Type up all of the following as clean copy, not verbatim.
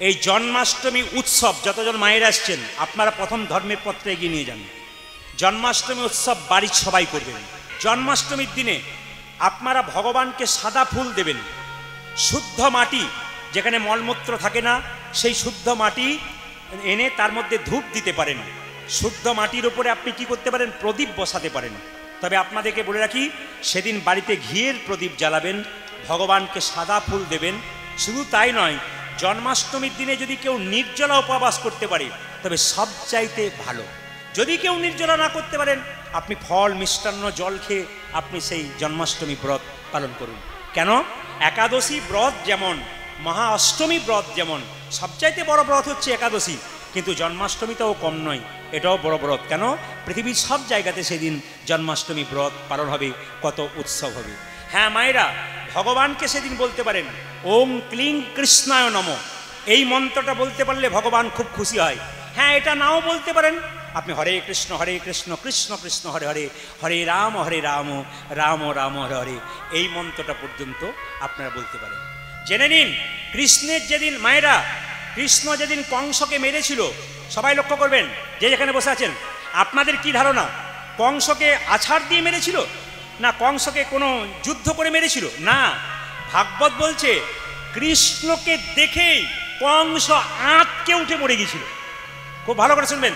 এই জন্মাষ্টমী উৎসব যতজন মায়েরা আসছেন আপনারা প্রথম ধর্মের পত্রে এগিয়ে নিয়ে যান। জন্মাষ্টমী উৎসব বাড়ির সবাই করবেন। জন্মাষ্টমীর দিনে আপনারা ভগবানকে সাদা ফুল দেবেন, শুদ্ধ মাটি, যেখানে মলমূত্র থাকে না সেই শুদ্ধ মাটি এনে তার মধ্যে ধূপ দিতে পারেন। শুদ্ধ মাটির উপরে আপনি কি করতে পারেন, প্রদীপ বসাতে পারেন। তবে আপনাদেরকে বলে রাখি, সেদিন বাড়িতে ঘিয়ের প্রদীপ জ্বালাবেন, ভগবানকে সাদা ফুল দেবেন। শুধু তাই নয়, জন্মাষ্টমীর দিনে যদি কেউ নির্জলা উপবাস করতে পারে তবে সবচাইতে ভালো। যদি কেউ নির্জলা না করতে পারেন, আপনি ফল মিষ্টান্ন জল খেয়ে আপনি সেই জন্মাষ্টমী ব্রত পালন করুন। কেন? একাদশী ব্রত যেমন, মহা অষ্টমী ব্রত যেমন, সবচাইতে বড় ব্রত হচ্ছে একাদশী, কিন্তু জন্মাষ্টমীটাও কম নয়, এটাও বড় ব্রত। কেন? পৃথিবীর সব জায়গাতে সেদিন জন্মাষ্টমী ব্রত পালন হবে, কত উৎসব হবে। হ্যাঁ মায়েরা, ভগবানকে সেদিন বলতে পারেন ওম ক্লিং কৃষ্ণায় নমঃ, এই মন্ত্রটা বলতে পারলে ভগবান খুব খুশি হয়। হ্যাঁ, এটা নাও বলতে পারেন, আপনি হরে কৃষ্ণ কৃষ্ণ কৃষ্ণ হরে হরে, হরে রাম রাম রাম হরে হরে, এই মন্ত্রটা পর্যন্ত আপনারা বলতে পারেন। জেনে নিন, কৃষ্ণের যেদিন, মায়েরা, কৃষ্ণ যেদিন কংসকে মেরেছিল, সবাই লক্ষ্য করবেন, যে যেখানে বসে আছেন, আপনাদের কি ধারণা কংসকে আছাড় দিয়ে মেরেছিল, না কংসকে কোনো যুদ্ধ করে মেরেছিল? না, ভাগবত বলছে কৃষ্ণকে দেখেই কংস আঁতকে উঠে মরে গিয়েছিল। খুব ভালো করে শুনবেন,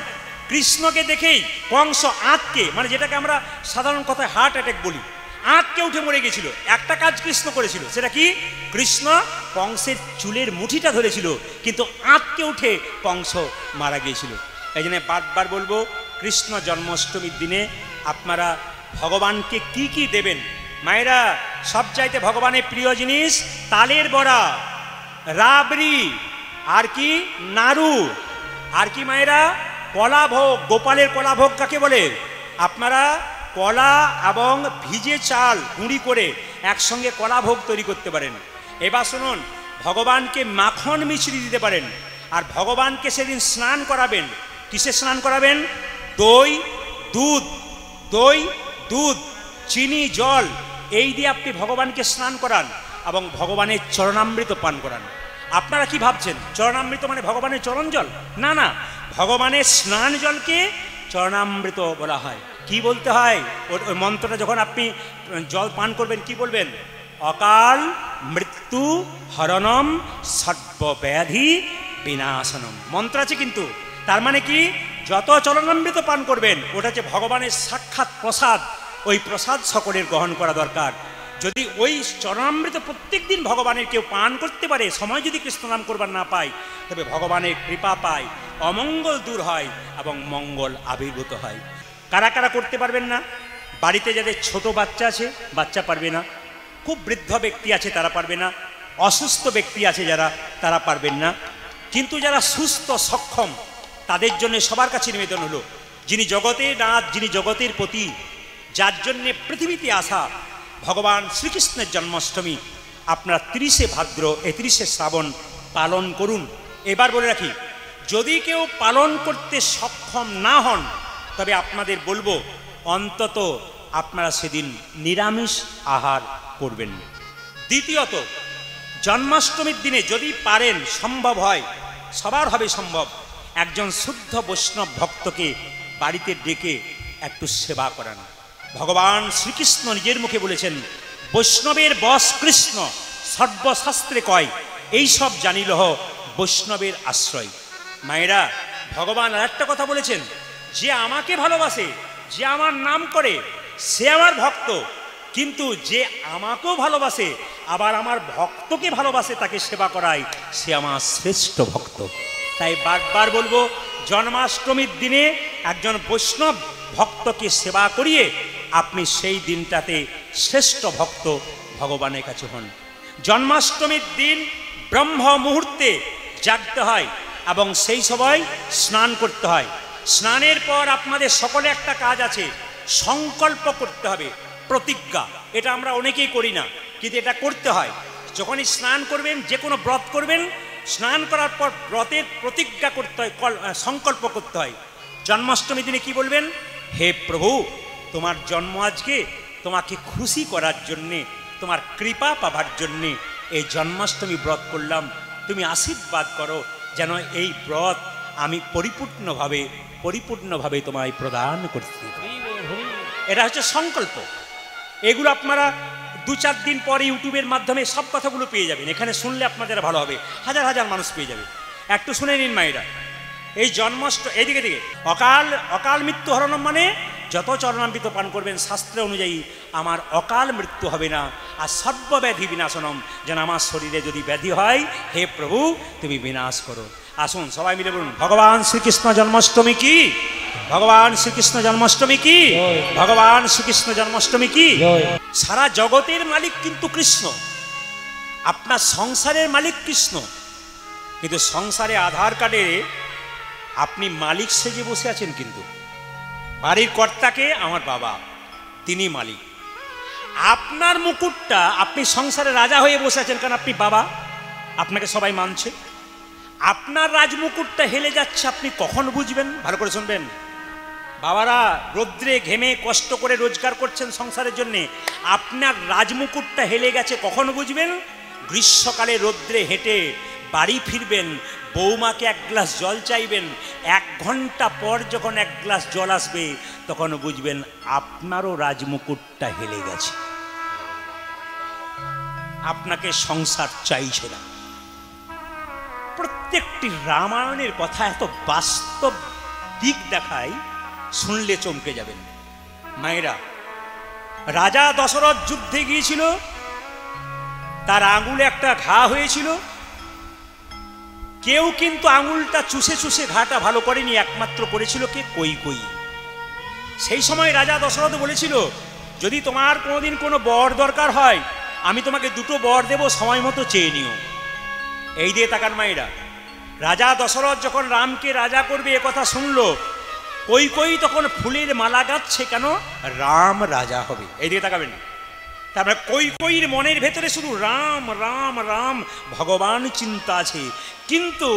কৃষ্ণকে দেখেই কংস আঁতকে, মানে যেটাকে আমরা সাধারণ কথায় হার্ট অ্যাটাক বলি, আঁতকে উঠে মরে গেছিল। একটা কাজ কৃষ্ণ করেছিল, সেটা কি? কৃষ্ণ কংসের চুলের মুঠিটা ধরেছিল, কিন্তু আঁতকে উঠে কংস মারা গিয়েছিল। এই জন্য বারবার বলবো, কৃষ্ণ জন্মাষ্টমীর দিনে আপনারা ভগবানকে কি কি দেবেন? মায়েরা, সবচাইতে ভগবানের প্রিয় জিনিস তালের বড়া, রাবড়ি, আর কি নাড়ু, আর কি মায়েরা কলাভোগ। গোপালের কলাভোগ কাকে বলে? আপনারা কলা এবং ভিজে চাল গুঁড়ি করে একসঙ্গে কলাভোগ তৈরি করতে পারেন। এবার শুনুন, ভগবানকে মাখন মিছরি দিতে পারেন। আর ভগবানকে সেদিন স্নান করাবেন। কিসে স্নান করাবেন? দই দুধ চিনি জল, এই দিয়ে আপনি ভগবানকে স্নান করান এবং ভগবানের চরণামৃত পান করান। আপনারা কি ভাবছেন চরণামৃত মানে ভগবানের চরণ জল? না না, ভগবানের স্নান জলকে চরণামৃত বলা হয়। কি বলতে হয় ওই মন্ত্রটা? যখন আপনি জল পান করবেন কি বলবেন? অকাল মৃত্যু হরণম সর্বব্যাধি বিনাশনম মন্ত্র আছে কিন্তু। তার মানে কি, যত চরণামৃত পান করবেন ওটা হচ্ছে ভগবানের সাক্ষাৎ প্রসাদ, ওই প্রসাদ সকলের গ্রহণ করা দরকার। যদি ওই চরণামৃত প্রত্যেক দিন ভগবানের কেউ পান করতে পারে, সময় যদি কৃষ্ণ নাম করবার না পায়, তবে ভগবানের কৃপা পায়, অমঙ্গল দূর হয় এবং মঙ্গল আবির্ভূত হয়। কারা কারা করতে পারবেন না? বাড়িতে যাদের ছোট বাচ্চা আছে, বাচ্চা পারবে না। খুব বৃদ্ধ ব্যক্তি আছে, তারা পারবে না। অসুস্থ ব্যক্তি আছে যারা, তারা পারবেন না। কিন্তু যারা সুস্থ সক্ষম, তাদের জন্য সবার কাছে নিবেদন হলো, যিনি জগতের নাথ, যিনি জগতের পতি, যার জন্যে পৃথিবীতে আসা ভগবান শ্রীকৃষ্ণের জন্মাষ্টমী, আপনারা 30শে ভাদ্র 31শে শ্রাবণ পালন করুন। এবার বলে রাখি, যদি কেউ পালন করতে সক্ষম না হন, তবে আপনাদের বলবো অন্তত আপনারা সেদিন নিরামিষ আহার করবেন। দ্বিতীয়ত, জন্মাষ্টমীর দিনে যদি পারেন, সম্ভব হয়, সবার হবে সম্ভব, একজন শুদ্ধ বৈষ্ণব ভক্তকে বাড়িতে ডেকে একটু সেবা করান। ভগবান শ্রীকৃষ্ণ নিজের মুখে বলেছেন, বৈষ্ণবের বশ কৃষ্ণ, সর্বশাস্ত্রে কয়, এই সব জানিলহ বৈষ্ণবের আশ্রয়। মায়েরা, ভগবান আর একটা কথা বলেছেন, যে আমাকে ভালোবাসে, যে আমার নাম করে, সে আমার ভক্ত। কিন্তু যে আমাকেও ভালোবাসে, আবার আমার ভক্তকে ভালোবাসে, তাকে সেবা করায়, সে আমার শ্রেষ্ঠ ভক্ত। তাই বারবার বলবো, জন্মাষ্টমীর দিনে একজন বৈষ্ণব ভক্তকে সেবা করিয়ে আপনি সেই দিনটাতে শ্রেষ্ঠ ভক্ত ভগবানের কাছে হন। জন্মাষ্টমীর দিন ব্রহ্ম মুহূর্তে জাগতে হয় এবং সেই সময় স্নান করতে হয়। স্নানের পর আপনাদের সকলে একটা কাজ আছে, সংকল্প করতে হবে, প্রতিজ্ঞা। এটা আমরা অনেকেই করি না, কিন্তু এটা করতে হয়। যখনই স্নান করবেন, যে কোনো ব্রত করবেন, স্নান করার পর ব্রতের প্রতিজ্ঞা করতে হয়, সংকল্প করতে হয়। জন্মাষ্টমী দিনে কি বলবেন? হে প্রভু, তোমার জন্ম আজকে, তোমাকে খুশি করার জন্যে, তোমার কৃপা পাবার জন্যে এই জন্মাষ্টমী ব্রত করলাম, তুমি আশীর্বাদ করো যেন এই ব্রত আমি পরিপূর্ণভাবে তোমায় প্রদান করতে পারি। এটা হচ্ছে সংকল্প। এগুলো আপনারা 2-4 দিন পরে ইউটিউবের মাধ্যমে সব কথাগুলো পেয়ে যাবেন। এখানে শুনলে আপনাদের ভালো হবে, হাজার হাজার মানুষ পেয়ে যাবে। একটু শুনে নিন মায়েরা। এই এইদিকে অকাল মৃত্যু হরণম মানে যত চরণামৃত পান করবেন শাস্ত্র অনুযায়ী আমার অকাল মৃত্যু হবে না। আর সর্বব্যাধি বিনাশনম, যেন আমার শরীরে যদি ব্যাধি হয়, হে প্রভু তুমি বিনাশ করো। আসুন সবাই মিলে বলুন, ভগবান শ্রীকৃষ্ণ জন্মাষ্টমী কি, ভগবান শ্রীকৃষ্ণ জন্মাষ্টমী কি, ভগবান শ্রীকৃষ্ণ জন্মাষ্টমী কি। সারা জগতের মালিক কিন্তু কৃষ্ণ, আপনার সংসারের মালিক কৃষ্ণ, কিন্তু সংসারে আধার কার্ডে আপনি মালিক সেজে বসে আছেন, কিন্তু বাড়ির কর্তাকে আমার বাবা, তিনি মালিক। আপনার মুকুটটা আপনি সংসারে রাজা হয়ে বসে আছেন, কারণ আপনি বাবা, আপনাকে সবাই মানছে। আপনার রাজমুকুটটা হেলে যাচ্ছে, আপনি কখন বুঝবেন? ভালো করে শুনবেন বাবারা, রৌদ্রে ঘেমে কষ্ট করে রোজগার করছেন সংসারের জন্যে, আপনার রাজমুকুটটা হেলে গেছে কখন বুঝবেন? গ্রীষ্মকালে রৌদ্রে হেঁটে বাড়ি ফিরবেন, বৌমাকে 1 গ্লাস জল চাইবেন, 1 ঘন্টা পর যখন 1 গ্লাস জল আসবে তখন বুঝবেন আপনারও রাজমুকুটটা হেলে গেছে, আপনাকে সংসার চাইছে না। প্রত্যেকটি রামায়ণের কথা এত বাস্তব দিক দেখায়, শুনলে চমকে যাবেন মায়েরা। রাজা দশরথ যুদ্ধে গিয়েছিল, তার আঙুলে একটা ঘা হয়েছিল, কেউ কিন্তু আঙুলটা চুষে চুষে ঘাটা ভালো করেনি, একমাত্র করেছিল কে? কৈকেয়ী। সেই সময় রাজা দশরথ বলেছিল, যদি তোমার কোনোদিন কোনো বর দরকার হয় আমি তোমাকে 2টো বর দেব, সময় মতো চেয়ে নিও। এই দিয়ে তাকান মায়েরা, রাজা দশরথ যখন রামকে রাজা করবে এ কথা শুনলো, কৈকেয়ী তখন ফুলের মালা গাচ্ছে, কেন? রাম রাজা হবে। এই দিকে তাকাবেন। তারপরে কৈকেয়ীর মনের ভেতরে শুধু রাম রাম রাম ভগবান চিন্তা আছে, কিন্তু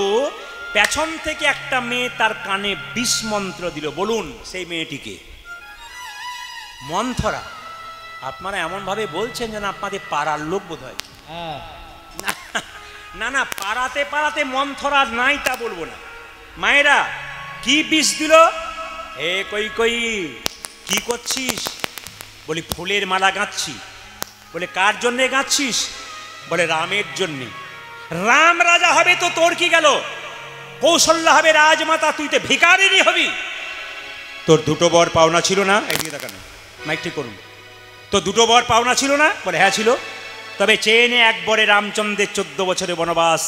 পেছন থেকে একটা মেয়ে তার কানে 20 মন্ত্র দিল। বলুন সেই মেয়েটিকে? মন্থরা। আপনারা এমন ভাবে বলছেন যেন আপনাদের পাড়ার লোক বোধ হয়। না না, পাড়াতে মন্থরা নাই তা বলবো না। মায়েরা কি বিষ দিল? হে কৈকেয়ী কি করছিস? বলি ফুলের মালা গাঁচ্ছি। বলে কার জন্যে গাঁচ্ছিস? বলে রামের জন্যে। রাম রাজা হবে তো তোর কি গেল? কৌশল্যা হবে রাজমাতা, তুই তো ভিখারিনী হবি। তোর 2টো বর পাওনা ছিল না? এদিকে তাকানো, মাইক ঠিক করুন। তো 2টো বর পাওনা ছিল না? বলে হ্যাঁ ছিল। তবে চেয়ে নে, 1 বরে রামচন্দ্রের 14 বছরের বনবাস,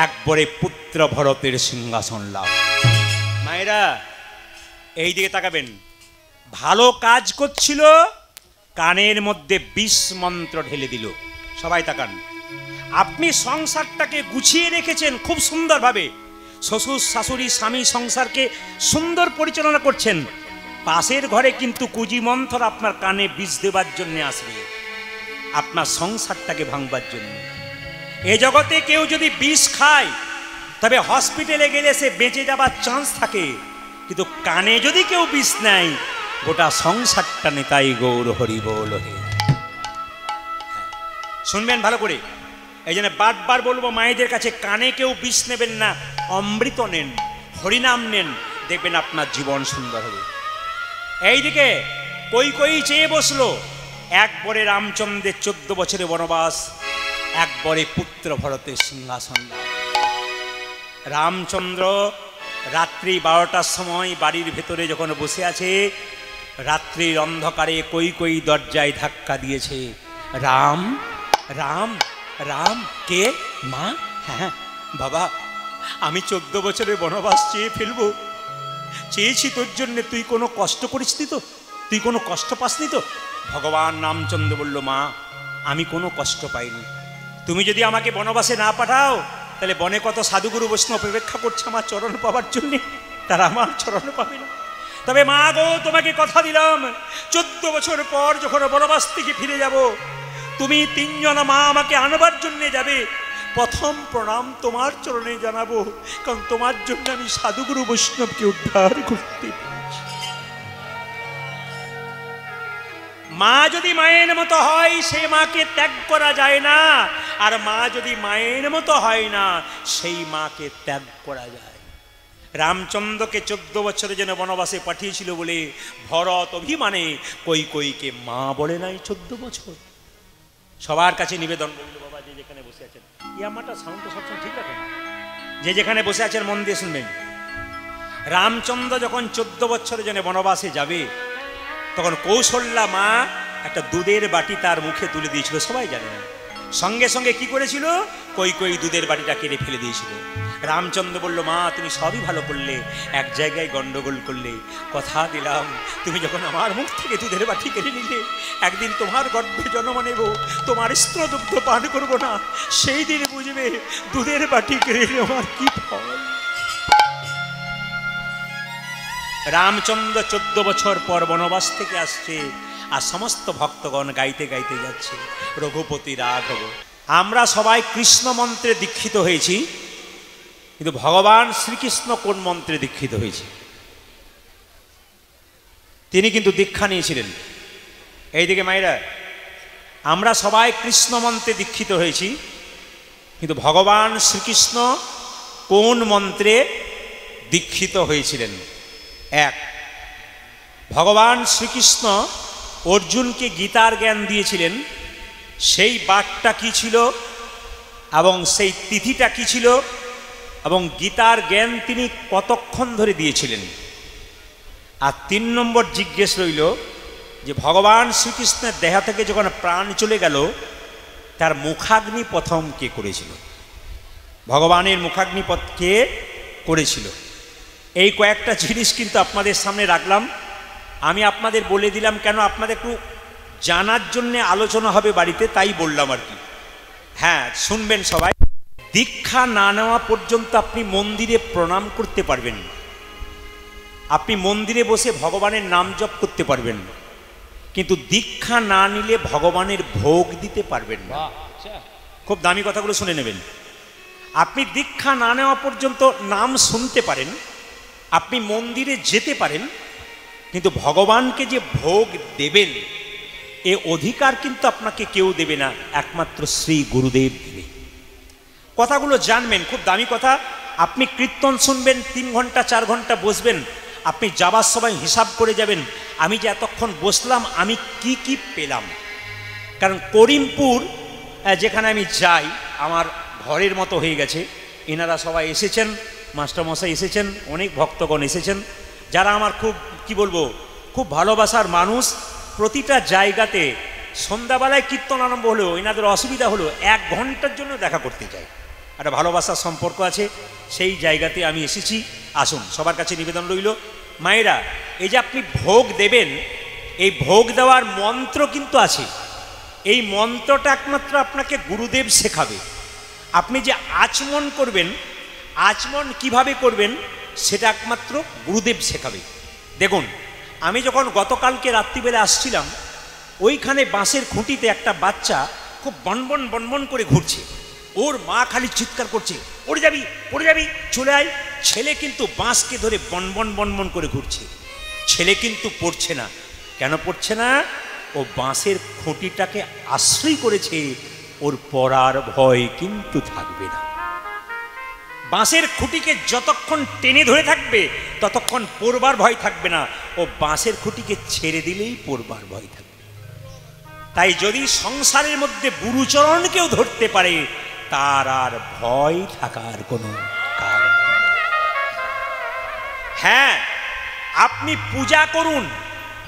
1 বরে পুত্র ভরতের সিংহাসন লাভ। মায়েরা এই দিকে তাকাবেন। ভালো কাজ করছিল, কানের মধ্যে 20 মন্ত্র ঢেলে দিল। সবাই তাকান। আপনি সংসারটাকে গুছিয়ে রেখেছেন খুব সুন্দরভাবে, শ্বশুর শাশুড়ি স্বামী সংসারকে সুন্দর পরিচালনা করছেন, পাশের ঘরে কিন্তু কুজি মন্ত্র আপনার কানে বিষ দেবার জন্য আসবে, আপনার সংসারটাকে ভাঙবার জন্য। এ জগতে কেউ যদি বিষ খায় তবে হসপিটালে গেলে সে বেঁচে যাবার চান্স থাকে, কিন্তু কানে যদি কেউ বিষ নেয় গোটা সংসারটা নেতাই গৌর হরি বল হে। শুনবেন ভালো করে, এই জন্য বারবার বলবো মায়েদের কাছে, কানে কেউ বিষ নেবেন না, অমৃত নেন, হরিনাম নেন, দেখবেন আপনার জীবন সুন্দর হবে। এইদিকে কৈকেয়ী চেয়ে বসলো, 1 বরে রামচন্দ্রের 14 বছরের বনবাস, 1 বরে পুত্র ভরতের সিংহাসন। রামচন্দ্র রাত্রি 12টার সময় বাড়ির ভেতরে যখন বসে আছে, রাত্রির অন্ধকারে কৈকেয়ী দরজায় ধাক্কা দিয়েছে। রাম রাম রাম। কে? মা? হ্যাঁ বাবা, আমি 14 বছরের বনবাস চেয়ে ফেলবো, চেয়েছি তোর জন্য, তুই কোনো কষ্ট করিসনি তো? তুই কোনো কষ্ট পাসনি তো? ভগবান রামচন্দ্র বলল, মা আমি কোনো কষ্ট পাইনি, তুমি যদি আমাকে বনবাসে না পাঠাও তাহলে বনে কত সাধুগুরু বৈষ্ণব অপেক্ষা করছে আমার চরণ পাবার জন্যে, তারা আমার চরণ পাবে না। তবে মা গো, তোমাকে কথা দিলাম, 14 বছর পর যখন বনবাস থেকে ফিরে যাব, তুমি 3 জনা মা আমাকে আনবার জন্যে যাবে, প্রথম প্রণাম তোমার চরণে জানাবো, কারণ তোমার জন্য আমি সাধুগুরু বৈষ্ণবকে উদ্ধার করতে পেরেছি। মা যদি মায়ের মতো হয় সেই মাকে ত্যাগ করা যায় না, আর মা যদি মায়ের মতো হয় না সেই মাকে ত্যাগ করা যায়। রামচন্দ্রকে 14 বছরে যেন বনবাসে পাঠিয়েছিল বলে ভরত অভিমানে কৈকেয়ীকে মা বলে নাই 14 বছর। সবার কাছে নিবেদন করল, বাবা যে যেখানে বসে আছেন, এই আমারটা সাউন্ডটা সবসময় ঠিক রাখেন, যে যেখানে বসে আছেন মন দিয়ে শুনবেন। রামচন্দ্র যখন 14 বছরে যেন বনবাসে যাবে, তখন কৌশল্যা মা একটা দুধের বাটি তার মুখে তুলে দিয়েছিল, সবাই জানে না। সঙ্গে সঙ্গে কি করেছিল, কৈকেয়ী দুধের বাটিটা কেড়ে ফেলে দিয়েছিল। রামচন্দ্র বলল, মা তুমি সবই ভালো করলে, এক জায়গায় গন্ডগোল করলে। কথা দিলাম তুমি যখন আমার মুখ থেকে দুধের বাটি কেড়ে নিলে, একদিন তোমার গর্ভে জন্ম নেব, তোমার স্তনদুগ্ধ পান করব না, সেই দিন বুঝবে দুধের বাটি কেড়ে নেওয়ার কি ফল। রামচন্দ্র 14 বছর পর বনবাস থেকে আসছে, আর সমস্ত ভক্তগণ গাইতে গাইতে যাচ্ছে রঘুপতি রাঘব। আমরা সবাই কৃষ্ণ মন্ত্রে দীক্ষিত হয়েছি, কিন্তু ভগবান শ্রীকৃষ্ণ কোন মন্ত্রে দীক্ষিত হয়েছে? তিনি কিন্তু দীক্ষা নিয়েছিলেন। এইদিকে মায়েরা, আমরা সবাই কৃষ্ণ মন্ত্রে দীক্ষিত হয়েছি, কিন্তু ভগবান শ্রীকৃষ্ণ কোন মন্ত্রে দীক্ষিত হয়েছিলেন? এক, ভগবান শ্রীকৃষ্ণ অর্জুনকে গীতার জ্ঞান দিয়েছিলেন, সেই বাকটা কি ছিল এবং সেই তিথিটা কি ছিল, এবং গীতার জ্ঞান তিনি কতক্ষণ ধরে দিয়েছিলেন। আর 3 নম্বর জিজ্ঞেস রইল যে ভগবান শ্রীকৃষ্ণের দেহ থেকে যখন প্রাণ চলে গেল, তার মুখাগ্নি প্রথম কে করেছিল? ভগবানের মুখাগ্নি কে করেছিল? এই কয়েকটা জিনিস কিন্তু আপনাদের সামনে রাখলাম। আমি আপনাদের বলে দিলাম কেন, আপনাদের একটু জানার জন্যে আলোচনা হবে বাড়িতে, তাই বললাম আর কি। হ্যাঁ, শুনবেন সবাই। দীক্ষা না নেওয়া পর্যন্ত আপনি মন্দিরে প্রণাম করতে পারবেন, আপনি মন্দিরে বসে ভগবানের নাম জপ করতে পারবেন, কিন্তু দীক্ষা না নিলে ভগবানের ভোগ দিতে পারবেন না। খুব দামি কথাগুলো শুনে নেবেন। আপনি দীক্ষা না নেওয়া পর্যন্ত নাম শুনতে পারেন, আপনি মন্দিরে যেতে পারেন, কিন্তু ভগবানকে যে ভোগ দেবেন এ অধিকার কিন্তু আপনাকে কেউ দেবে না, একমাত্র শ্রী গুরুদেব দেবে। কথাগুলো জানবেন, খুব দামি কথা। আপনি কীর্তন শুনবেন, 3 ঘন্টা 4 ঘন্টা বসবেন, আপনি যাবার সময় হিসাব করে যাবেন, আমি যে এতক্ষণ বসলাম আমি কি কি পেলাম। কারণ করিমপুর যেখানে আমি যাই, আমার ঘরের মতো হয়ে গেছে। এনারা সবাই এসেছেন, মাস্টারমশাই এসেছেন, অনেক ভক্তগণ এসেছেন, যারা আমার খুব কি বলবো, খুব ভালোবাসার মানুষ। প্রতিটা জায়গাতে সন্ধ্যাবেলায় কীর্তন আরম্ভ হলেও এনাদের অসুবিধা হলো 1 ঘন্টার জন্য দেখা করতে চাই। একটা ভালোবাসার সম্পর্ক আছে, সেই জায়গাতে আমি এসেছি। আসুন, সবার কাছে নিবেদন রইল, মায়েরা এই যে আপনি ভোগ দেবেন, এই ভোগ দেওয়ার মন্ত্র কিন্তু আছে। এই মন্ত্রটা একমাত্র আপনাকে গুরুদেব শেখাবে। আপনি যে আচমন করবেন, আচমন কিভাবে করবেন সেটা একমাত্র গুরুদেব শেখাবে। দেখুন, আমি যখন গতকালকে রাত্রিবেলা আসছিলাম, ওইখানে বাঁশের খুঁটিতে একটা বাচ্চা খুব বনবন বনবন করে ঘুরছে। ওর মা খালি চিৎকার করছে, পড়ে যাবি পড়ে যাবি, চলে আয়। ছেলে কিন্তু বাঁশকে ধরে বনবন বনবন করে ঘুরছে। ছেলে কিন্তু পড়ছে না। কেন পড়ছে না? ও বাঁশের খুঁটিটাকে আশ্রয় করেছে, ওর পড়ার ভয় কিন্তু থাকবে না। বাঁশের খুঁটিকে যতক্ষণ টেনে ধরে থাকবে ততক্ষণ পড়বার ভয় থাকবে না, ও বাঁশের খুঁটিকে ছেড়ে দিলেই পড়বার ভয় থাকবে। তাই যদি সংসারের মধ্যে গুরুচরণকেও ধরতে পারে, তার আর ভয় থাকার কোনো কারণ। হ্যাঁ, আপনি পূজা করুন,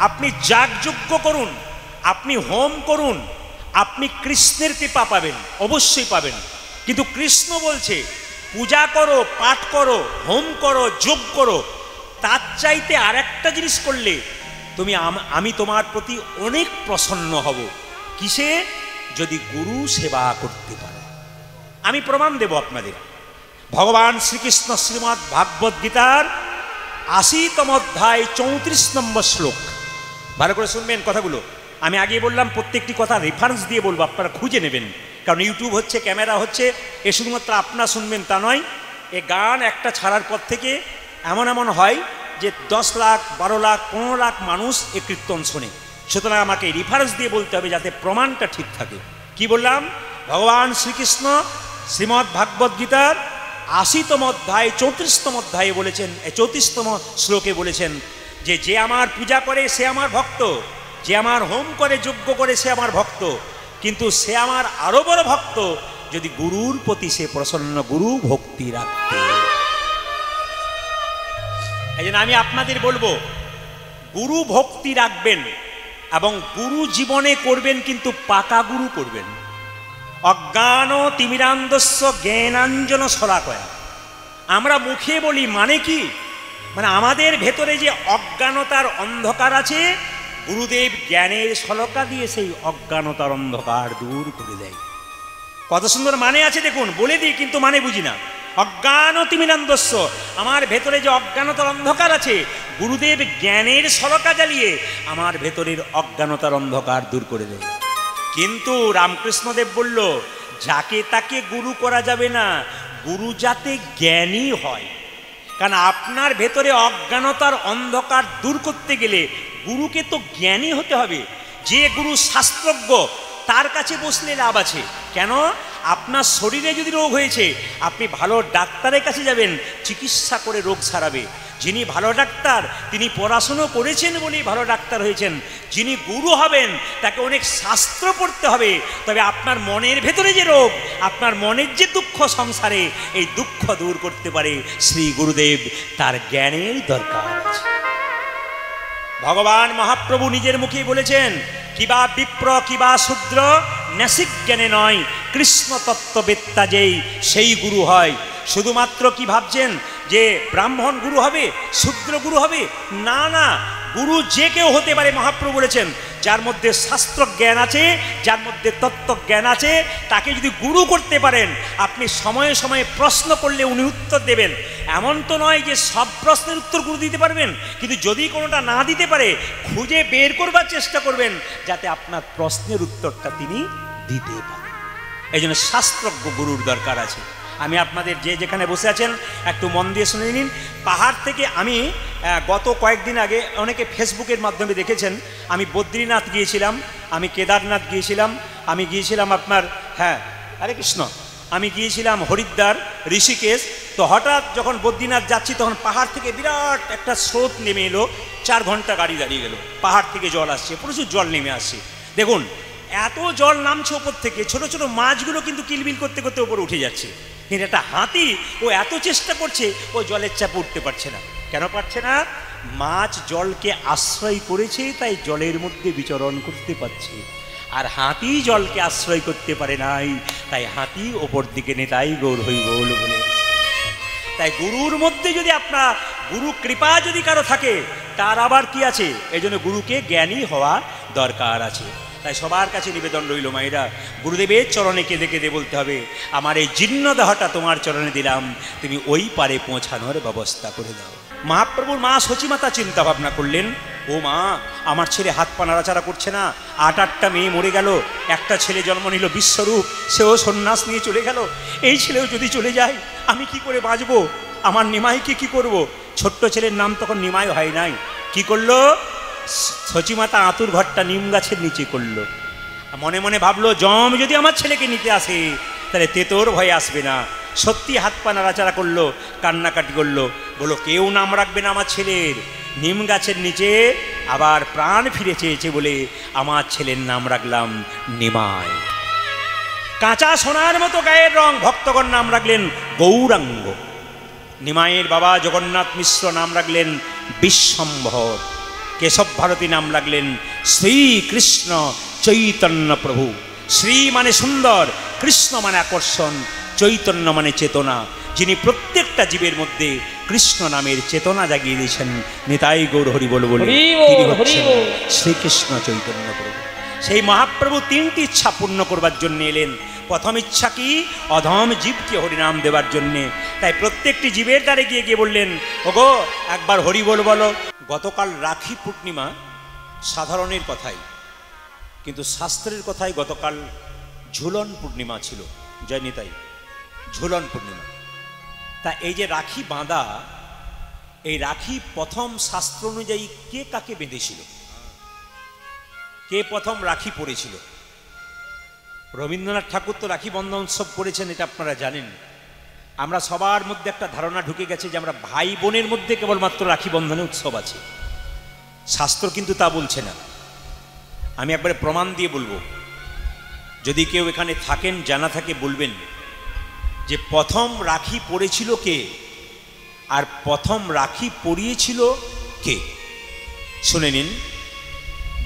আপনি যাগযজ্ঞ করুন, আপনি হোম করুন, আপনি কৃষ্ণের কৃপা পাবেন, অবশ্যই পাবেন। কিন্তু কৃষ্ণ বলছে পূজা করো, পাঠ করো, হোম করো, যোগ করো, তার চাইতে আর একটা জিনিস করলে আমি তোমার প্রতি অনেক প্রসন্ন হব। কিসে? যদি গুরু সেবা করতে পারো। আমি প্রমাণ দেব আপনাদের। ভগবান শ্রীকৃষ্ণ শ্রীমদ্ ভাগবত গীতার 80তম অধ্যায় 34 নম্বর শ্লোক, ভালো করে শুনবেন কথাগুলো। আমি আগে বললাম প্রত্যেকটি কথা রেফারেন্স দিয়ে বলবো, আপনারা খুঁজে নেবেন, কারণ ইউটিউব হচ্ছে, ক্যামেরা হচ্ছে, এ শুধুমাত্র আপনারা শুনবেন তা নয়। এ গান একটা ছাড়ার পর থেকে এমন এমন হয় যে 10 লাখ, 12 লাখ, 15 লাখ মানুষ এ কীর্তন শোনে। সুতরাং আমাকে রেফারেন্স দিয়ে বলতে হবে যাতে প্রমাণটা ঠিক থাকে। কি বললাম? ভগবান শ্রীকৃষ্ণ শ্রীমদ্ ভাগবত গীতার ৮০তম অধ্যায় ৩৪তম অধ্যায়ে বলেছেন, ৩৪তম শ্লোকে বলেছেন যে যে আমার পূজা করে সে আমার ভক্ত, যে আমার হোম করে যজ্ঞ করে সে আমার ভক্ত, কিন্তু সে আমার আরো বড় ভক্ত যদি গুরুর প্রতি সে প্রসন্ন, গুরু ভক্তি রাখতে। এই জন্য আমি আপনাদের বলবো গুরু ভক্তি রাখবেন এবং গুরু জীবনে করবেন, কিন্তু পাকা গুরু করবেন। অজ্ঞান তিমিরান্ধস্য জ্ঞানাঞ্জন শলাকয়া। আমরা মুখে বলি, মানে কি? মানে আমাদের ভেতরে যে অজ্ঞানতার অন্ধকার আছে, গুরুদেব জ্ঞানের শলকা দিয়ে সেই অজ্ঞানতার অন্ধকার দূর করে দেয়। কত সুন্দর মানে আছে দেখুন, বলে দিই কিন্তু মানে বুঝি না। অজ্ঞান তিমিরান্ধস্য, আমার ভেতরে যে অজ্ঞানতার অন্ধকার আছে, গুরুদেব জ্ঞানের শলকা জ্বালিয়ে আমার ভেতরের অজ্ঞানতার অন্ধকার দূর করে দেয়। কিন্তু রামকৃষ্ণদেব বলল, যাকে তাকে গুরু করা যাবে না, গুরু যাতে জ্ঞানী হয়। কারণ আপনার ভেতরে অজ্ঞানতার অন্ধকার দূর করতে গেলে গুরুকে তো জ্ঞানী হতে হবে। যে গুরু শাস্ত্রজ্ঞ, তার কাছে বসলে লাভ আছে। কেন? আপনার শরীরে যদি রোগ হয়েছে, আপনি ভালো ডাক্তারের কাছে যাবেন, চিকিৎসা করে রোগ সারাবে। যিনি ভালো ডাক্তার, তিনি পড়াশুনো করেছেন বলেই ভালো ডাক্তার হয়েছেন। যিনি গুরু হবেন, তাকে অনেক শাস্ত্র পড়তে হবে। তবে আপনার মনের ভেতরে যে রোগ, আপনার মনের যে দুঃখ সংসারে, এই দুঃখ দূর করতে পারে শ্রী গুরুদেব। তার জ্ঞানের দরকার আছে। ভগবান মহাপ্রভু নিজের মুখেই বলেছেন, কিবা বিপ্র কিবা শূদ্র ন্যাসিক জ্ঞানে নয়, কৃষ্ণ তত্ত্ববেত্তা যেই সেই গুরু হয়। শুধুমাত্র কি ভাবছেন যে ব্রাহ্মণ গুরু হবে, শূদ্র গুরু হবে? না না, গুরু যে কেউ হতে পারে। মহাপ্রভু বলেছেন, যার মধ্যে শাস্ত্র জ্ঞান আছে, যার মধ্যে তত্ত্ব জ্ঞান আছে, তাকে যদি গুরু করতে পারেন, আপনি সময়ে সময়ে প্রশ্ন করলে উনি উত্তর দেবেন। এমন তো নয় যে সব প্রশ্নের উত্তর গুরু দিতে পারবেন, কিন্তু যদি কোনোটা না দিতে পারে, খুঁজে বের করবার চেষ্টা করবেন যাতে আপনার প্রশ্নের উত্তরটা তিনি দিতে পারেন। এই জন্য শাস্ত্রজ্ঞ গুরুর দরকার আছে। আমি আপনাদের যে যেখানে বসে আছেন একটু মন দিয়ে শুনে নিন। পাহাড় থেকে আমি গত কয়েকদিন আগে, অনেকে ফেসবুকের মাধ্যমে দেখেছেন, আমি বদ্রীনাথ গিয়েছিলাম, আমি কেদারনাথ গিয়েছিলাম, আমি গিয়েছিলাম আপনার, হ্যাঁ হরে কৃষ্ণ, আমি গিয়েছিলাম হরিদ্বার, ঋষিকেশ। তো হঠাৎ যখন বদ্রীনাথ যাচ্ছি, তখন পাহাড় থেকে বিরাট একটা স্রোত নেমে এলো। 4 ঘন্টা গাড়ি দাঁড়িয়ে গেল। পাহাড় থেকে জল আসছে, প্রচুর জল নেমে আসছে। দেখুন, এত জল নামছে ওপর থেকে, ছোট ছোট মাছগুলো কিন্তু কিলবিল করতে করতে ওপরে উঠে যাচ্ছে। কিন্তু একটা হাতি, ও এত চেষ্টা করছে, ও জলের চাপে উঠতে পারছে না। কেন পারছে না? মাছ জলকে আশ্রয় করেছে, তাই জলের মধ্যে বিচরণ করতে পারছে। আর হাতি জলকে আশ্রয় করতে পারে নাই, তাই হাতি ওপর দিকে নেতাই গৌর হইব বলে। তাই গুরুর মধ্যে যদি আপনার গুরু কৃপা যদি কারো থাকে, তার আবার কি আছে? এই জন্য গুরুকে জ্ঞানী হওয়া দরকার আছে। তাই সবার কাছে নিবেদন রইল, মায়েরা, গুরুদেবের চরণে কেঁদে কেঁদে বলতে হবে, আমার এই জীর্ণ দেহটা তোমার চরণে দিলাম, তুমি ওই পারে পৌঁছানোর ব্যবস্থা করে দাও। মহাপ্রভুর মা সচিমাতা চিন্তা ভাবনা করলেন, ও মা, আমার ছেলে হাত পা নাড়াচাড়া করছে না, 8-8টা মেয়ে মরে গেল, একটা ছেলে জন্ম নিল বিশ্বরূপ, সেও সন্ন্যাস নিয়ে চলে গেল। এই ছেলেও যদি চলে যায়, আমি কি করে বাঁচবো? আমার নিমাইকে কি করব? ছোট্ট ছেলের নাম তখন নিমাই হয় নাই। কি করলো? সচিমাতা আতুর ঘরটা নিম গাছের নিচে করলো। মনে মনে ভাবলো, যম যদি আমার ছেলেকে নিতে আসে, তাহলে তেতোর ভয় আসবে না। সত্যি হাত পা নাড়াচাড়া করলো, কান্নাকাটি করলো, বলো কেউ নাম রাখবে না আমার ছেলের। নিম গাছের নিচে আবার প্রাণ ফিরে চেয়েছে বলে আমার ছেলের নাম রাখলাম নিমাই। কাঁচা সোনার মতো গায়ের রং, ভক্তগণ নাম রাখলেন গৌরাঙ্গ। নিমাইয়ের বাবা জগন্নাথ মিশ্র নাম রাখলেন বিশ্বম্ভর। কেশব ভারতী নাম রাখলেন শ্রীকৃষ্ণ চৈতন্য প্রভু। শ্রী মানে সুন্দর, কৃষ্ণ মানে আকর্ষণ, চৈতন্য মানে চেতনা। যিনি প্রত্যেকটা জীবের মধ্যে কৃষ্ণ নামের চেতনা জাগিয়ে দিয়েছেন, নিতাই গৌর হরি বল বলে, তিনি হচ্ছেন শ্রীকৃষ্ণ চৈতন্য প্রভু। সেই মহাপ্রভু 3টি ইচ্ছা পূর্ণ করবার জন্য এলেন। প্রথম ইচ্ছা কি? অধম জীবকে হরিনাম দেবার জন্যে। তাই প্রত্যেকটি জীবের দ্বারে গিয়ে গিয়ে বললেন, ওগো একবার হরি বল বলো। গতকাল রাখি পূর্ণিমা, সাধারণের কথাই, কিন্তু শাস্ত্রের কথাই গতকাল ঝুলন পূর্ণিমা ছিল। জয় নিতাই, ঝুলন পূর্ণিমা। তা এই যে রাখি বাঁধা, এই রাখি প্রথম শাস্ত্র অনুযায়ী কে কাকে বেঁধেছিল? কে প্রথম রাখি পড়েছিল? রবীন্দ্রনাথ ঠাকুর তো রাখি বন্ধন উৎসব করেছেন, এটা আপনারা জানেন। আমরা সবার মধ্যে একটা ধারণা ঢুকে গেছে যে আমরা ভাই বোনের মধ্যে কেবলমাত্র রাখি বন্ধনে উৎসব আছে। শাস্ত্র কিন্তু তা বলছে না। আমি একবারে প্রমাণ দিয়ে বলবো, যদি কেউ এখানে থাকেন জানা থাকে বলবেন যে প্রথম রাখি পড়েছিল কে আর প্রথম রাখি পরিয়েছিল কে। শুনে নিন,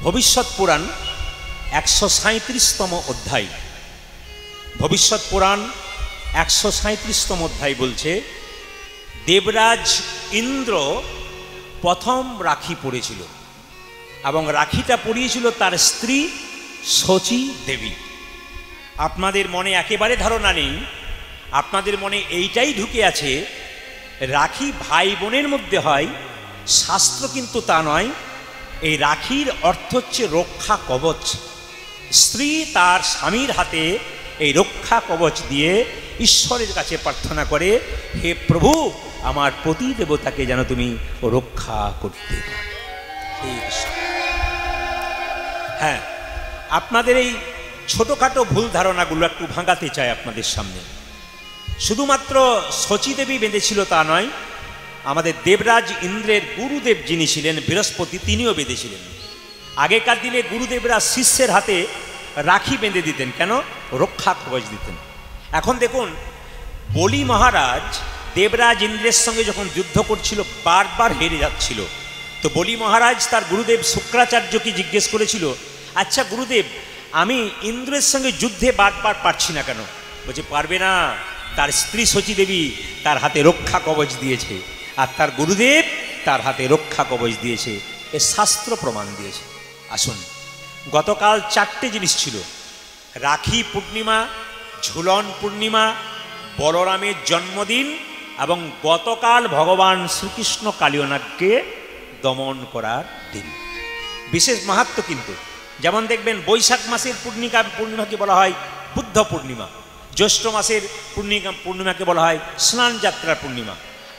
ভবিষ্যৎ পুরাণ 137তম অধ্যায়, ভবিষ্যৎ পুরাণ 137তম অধ্যায় বলছে দেবরাজ ইন্দ্র প্রথম রাখি পড়েছিল এবং রাখিটা পরিয়েছিল তার স্ত্রী শচী দেবী। আপনাদের মনে একেবারে ধারণা নেই, আপনাদের মনে এইটাই ঢুকে আছে রাখি ভাই বোনের মধ্যে হয়। শাস্ত্র কিন্তু তা নয়। এই রাখির অর্থ হচ্ছে রক্ষা কবচ। স্ত্রী তার স্বামীর হাতে এই রক্ষা কবচ দিয়ে ঈশ্বরের কাছে প্রার্থনা করে, হে প্রভু, আমার পতি দেবতাকে যেন তুমি রক্ষা করতে পারো। হ্যাঁ, আপনাদের এই ছোটখাটো ভুল ধারণাগুলো একটু ভাঙাতে চাই আপনাদের সামনে। শুধুমাত্র শচী দেবী বেঁধেছিল তা নয়, আমাদের দেবরাজ ইন্দ্রের গুরুদেব যিনি ছিলেন বৃহস্পতি, তিনিও বেঁধেছিলেন। আগেকার দিনে গুরুদেবরা শিষ্যের হাতে রাখি বেঁধে দিতেন, কেন? রক্ষা কবচ দিতেন। এখন দেখুন, বলি মহারাজ দেবরাজ ইন্দ্রের সঙ্গে যখন যুদ্ধ করছিল বারবার হেরে যাচ্ছিল, তো বলি মহারাজ তার গুরুদেব শুক্রাচার্যকে জিজ্ঞেস করেছিল, আচ্ছা গুরুদেব, আমি ইন্দ্রের সঙ্গে যুদ্ধে বারবার পারছি না কেন? বলছে পারবে না, তার স্ত্রী শচী দেবী তার হাতে রক্ষা কবচ দিয়েছে, আর তার গুরুদেব তার হাতে রক্ষা কবচ দিয়েছে। এ শাস্ত্র প্রমাণ দিয়েছে। আসুন, গতকাল 4টে জিনিস ছিল: রাখি পূর্ণিমা, ঝুলন পূর্ণিমা, বলরামের জন্মদিন এবং গতকাল ভগবান শ্রীকৃষ্ণ কালিয়নাগকে দমন করার দিন। বিশেষ মাহাত্ম কিন্তু, যেমন দেখবেন বৈশাখ মাসের পূর্ণিমাকে বলা হয় বুদ্ধ পূর্ণিমা, জ্যৈষ্ঠ মাসের পূর্ণিমাকে বলা হয় স্নান যাত্রার পূর্ণিমা,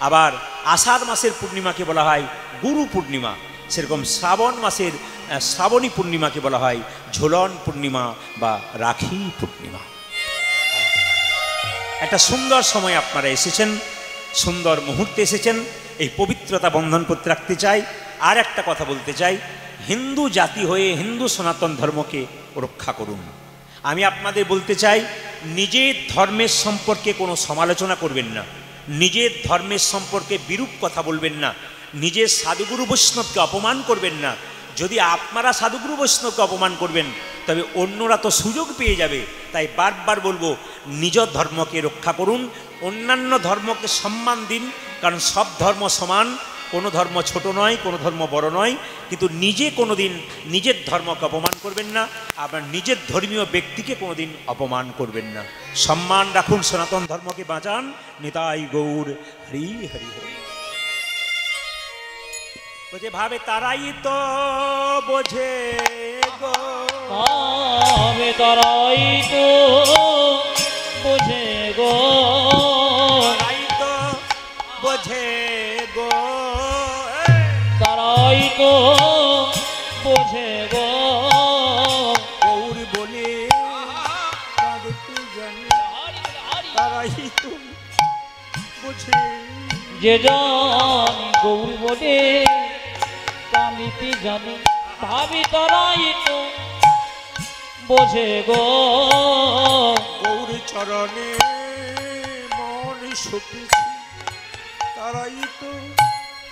আবার আষাঢ় মাসের পূর্ণিমাকে বলা হয় গুরু পূর্ণিমা, সেরকম শ্রাবণ মাসের শ্রাবণী পূর্ণিমাকে বলা হয় ঝুলন পূর্ণিমা বা রাখি পূর্ণিমা। একটা সুন্দর সময় আপনারা এসেছেন, সুন্দর মুহূর্তে এসেছেন, এই পবিত্রতা বন্ধন করতে রাখতে চাই। আর একটা কথা বলতে চাই, হিন্দু জাতি হয়ে হিন্দু সনাতন ধর্মকে রক্ষা করুন। আমি আপনাদের বলতে চাই, নিজের ধর্মের সম্পর্কে কোনো সমালোচনা করবেন না, নিজের ধর্মের সম্পর্কে বিরূপ কথা বলবেন না, নিজের সাধুগুরু বৈষ্ণবকে অপমান করবেন না। যদি আপনারা সাধুগুরু বৈষ্ণবকে অপমান করবেন তবে অন্যরা তো সুযোগ পেয়ে যাবে। তাই বারবার বলবো, নিজ ধর্মকে রক্ষা করুন, অন্যান্য ধর্মকে সম্মান দিন, কারণ সব ধর্ম সমান, কোনো ধর্ম ছোট নয়, কোনো ধর্ম বড় নয়। কিন্তু নিজে কোনো দিন নিজের ধর্মকে অপমান করবেন না, আপনার নিজের ধর্মীয় ব্যক্তিকে কোনো দিন অপমান করবেন না। সম্মান রাখুন, সনাতন ধর্মকে বাঁচান। নিতাই গৌর হরি হরি হরি। বোঝে ভাবে তারাই তো বোঝে গো, ভাবে তারাই তো বোঝে গো, তারাই তো বোঝে গো, তারাই তো বোঝে গো। গৌর বলে কাঁদতে জানে, তারাই তো বোঝে। যে জানি গৌর বলে কাঁদিতে জানে, ভাবি তারাই তো বোঝে গো। গৌর চরণে মন সপেছে, তারাই তো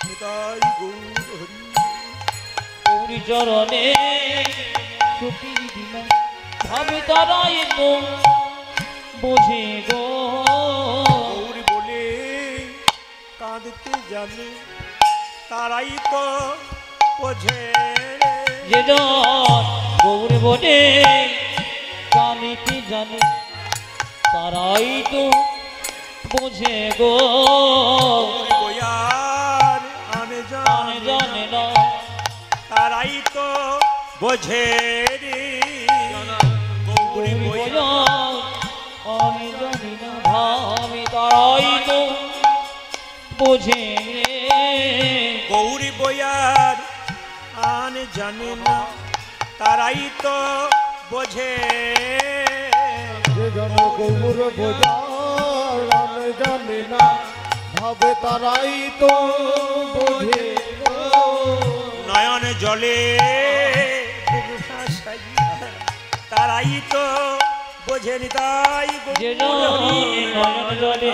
নিতাই গৌর হরি। গৌর চরণে ছুটি দিলাম, ভাবি তারাই তো বোঝে গো। গৌর বলে কাঁদতে জানে, তারাই তো বোঝে। যে গৌর বলে কাঁদিতে জানে, তারাই তো বোঝে গো। বয়ার আনে জানে না, তারাই তো বোঝে রে। গৌর বয়ার আমি জানি না, ভাবি তারাই তো বোঝে রে। গৌর বয়ার আনে জানে না, তারাই তো বোঝে যে জন গৌর বোঝান জানে না ভাবে তারাই তো বোঝে নয়ন জলে তারাই তো বোঝে নিতাই যে জন নয়ন জলে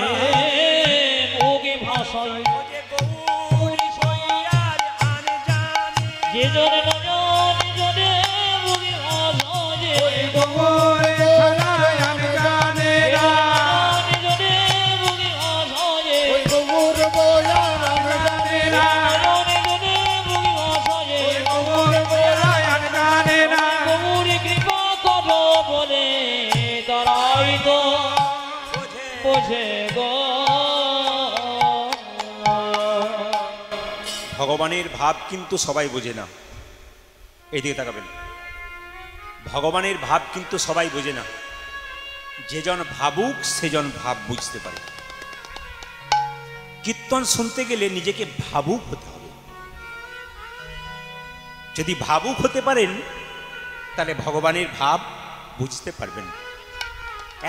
মুখে ভাষায় যে জন নয়ন জলে মুখে ভাষায় ভগবানের ভাব কিন্তু সবাই বোঝে না। এইদিকে তাকাবেন, ভগবানের ভাব কিন্তু সবাই বোঝে না। যেজন ভাবুক সেজন ভাব বুঝতে পারে। কীর্তন শুনতে গেলে নিজেকে ভাবুক হতে হবে। যদি ভাবুক হতে পারেন তাহলে ভগবানের ভাব বুঝতে পারবেন।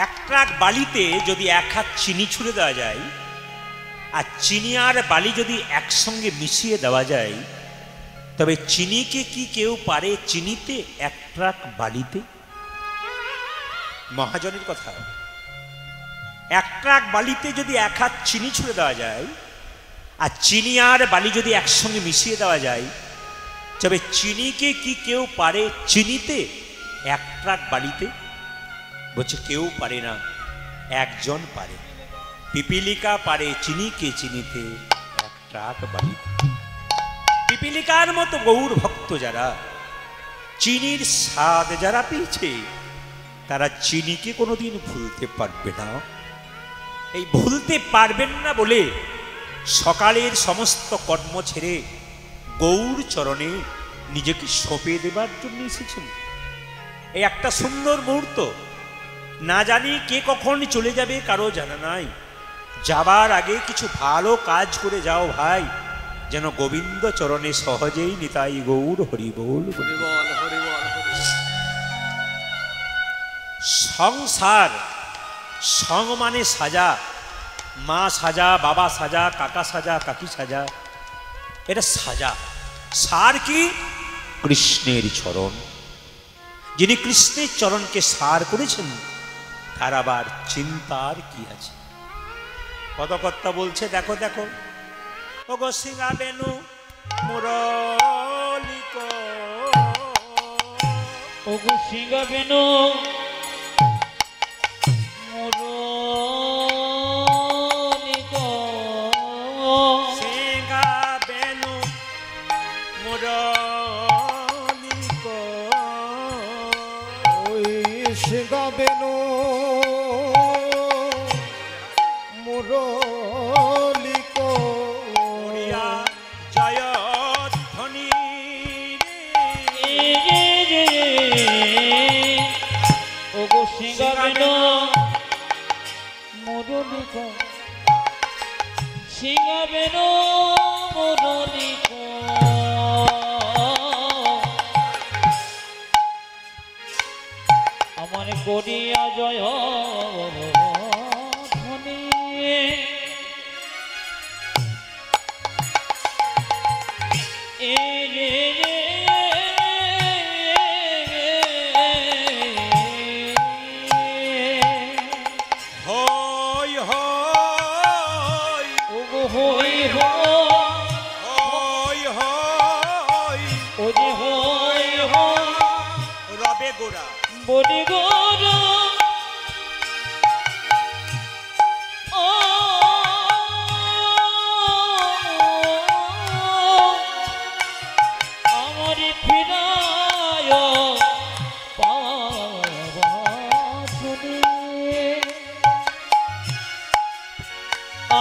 এক ট্রাক বালিতে যদি এক হাত চিনি ছুঁড়ে দেওয়া যায় আর চিনি আর বালি যদি একসঙ্গে মিশিয়ে দেওয়া যায়, তবে চিনিকে কি কেউ পারে চিনিতে এক ট্রাক বালিতে? মহাজনের কথা। এক ট্রাক বালিতে যদি এক হাত চিনি ছুঁড়ে দেওয়া যায় আর চিনি আর বালি যদি একসঙ্গে মিশিয়ে দেওয়া যায়, তবে চিনিকে কি কেউ পারে চিনিতে এক ট্রাক বালিতে? বলছে কেউ পারে না, একজন পারে। পিপিলিকা পারে চিনিকে চিনিতে এক ট্রাক বালিতে। পিপিলিকার মতো গৌর ভক্ত যারা, চিনির স্বাদ যারা পেয়েছে, তারা চিনিকে কোনোদিন ভুলতে পারবে না। এই ভুলতে পারবেন না বলে সকালের সমস্ত কর্ম ছেড়ে গৌর চরণে নিজেকে সঁপে দেবার জন্য এসেছেন। এই একটা সুন্দর মুহূর্ত, না জানি কে কখন চলে যাবে কারো জানা নাই। যাবার আগে কিছু ভালো কাজ করে যাও ভাই, যেন গোবিন্দ চরণে সহজেই নিতাই গৌর হরি বল হরি বল হরি বল। সংসার, সং মানে সাজা, মা সাজা, বাবা সাজা, কাকা সাজা, কাকি সাজা, এটা সাজা। সার কি? কৃষ্ণের চরণ। যিনি কৃষ্ণের চরণকে সার করেছেন, তার আবার চিন্তার কি আছে? পদকর্তা বলছে, দেখো দেখো ও গো সিংহা বেনু মুরলিক, ও গো সিংহা বেনু মুরলিক, সিংহা বেনু মুরলিক, ওই সিংহা বেনু মুরলিক মরিয়া জয় ধ্বনি ও গো সিংহা বেনু মুরলিক, সিংহা বেনু মুরলিক, আমার করিয়া জয় ধ্বনি, হই হই ও গো হই হই হই ও যে হই রবে গোরা বলি গৌর ও আমার ফিরায় পাবনে,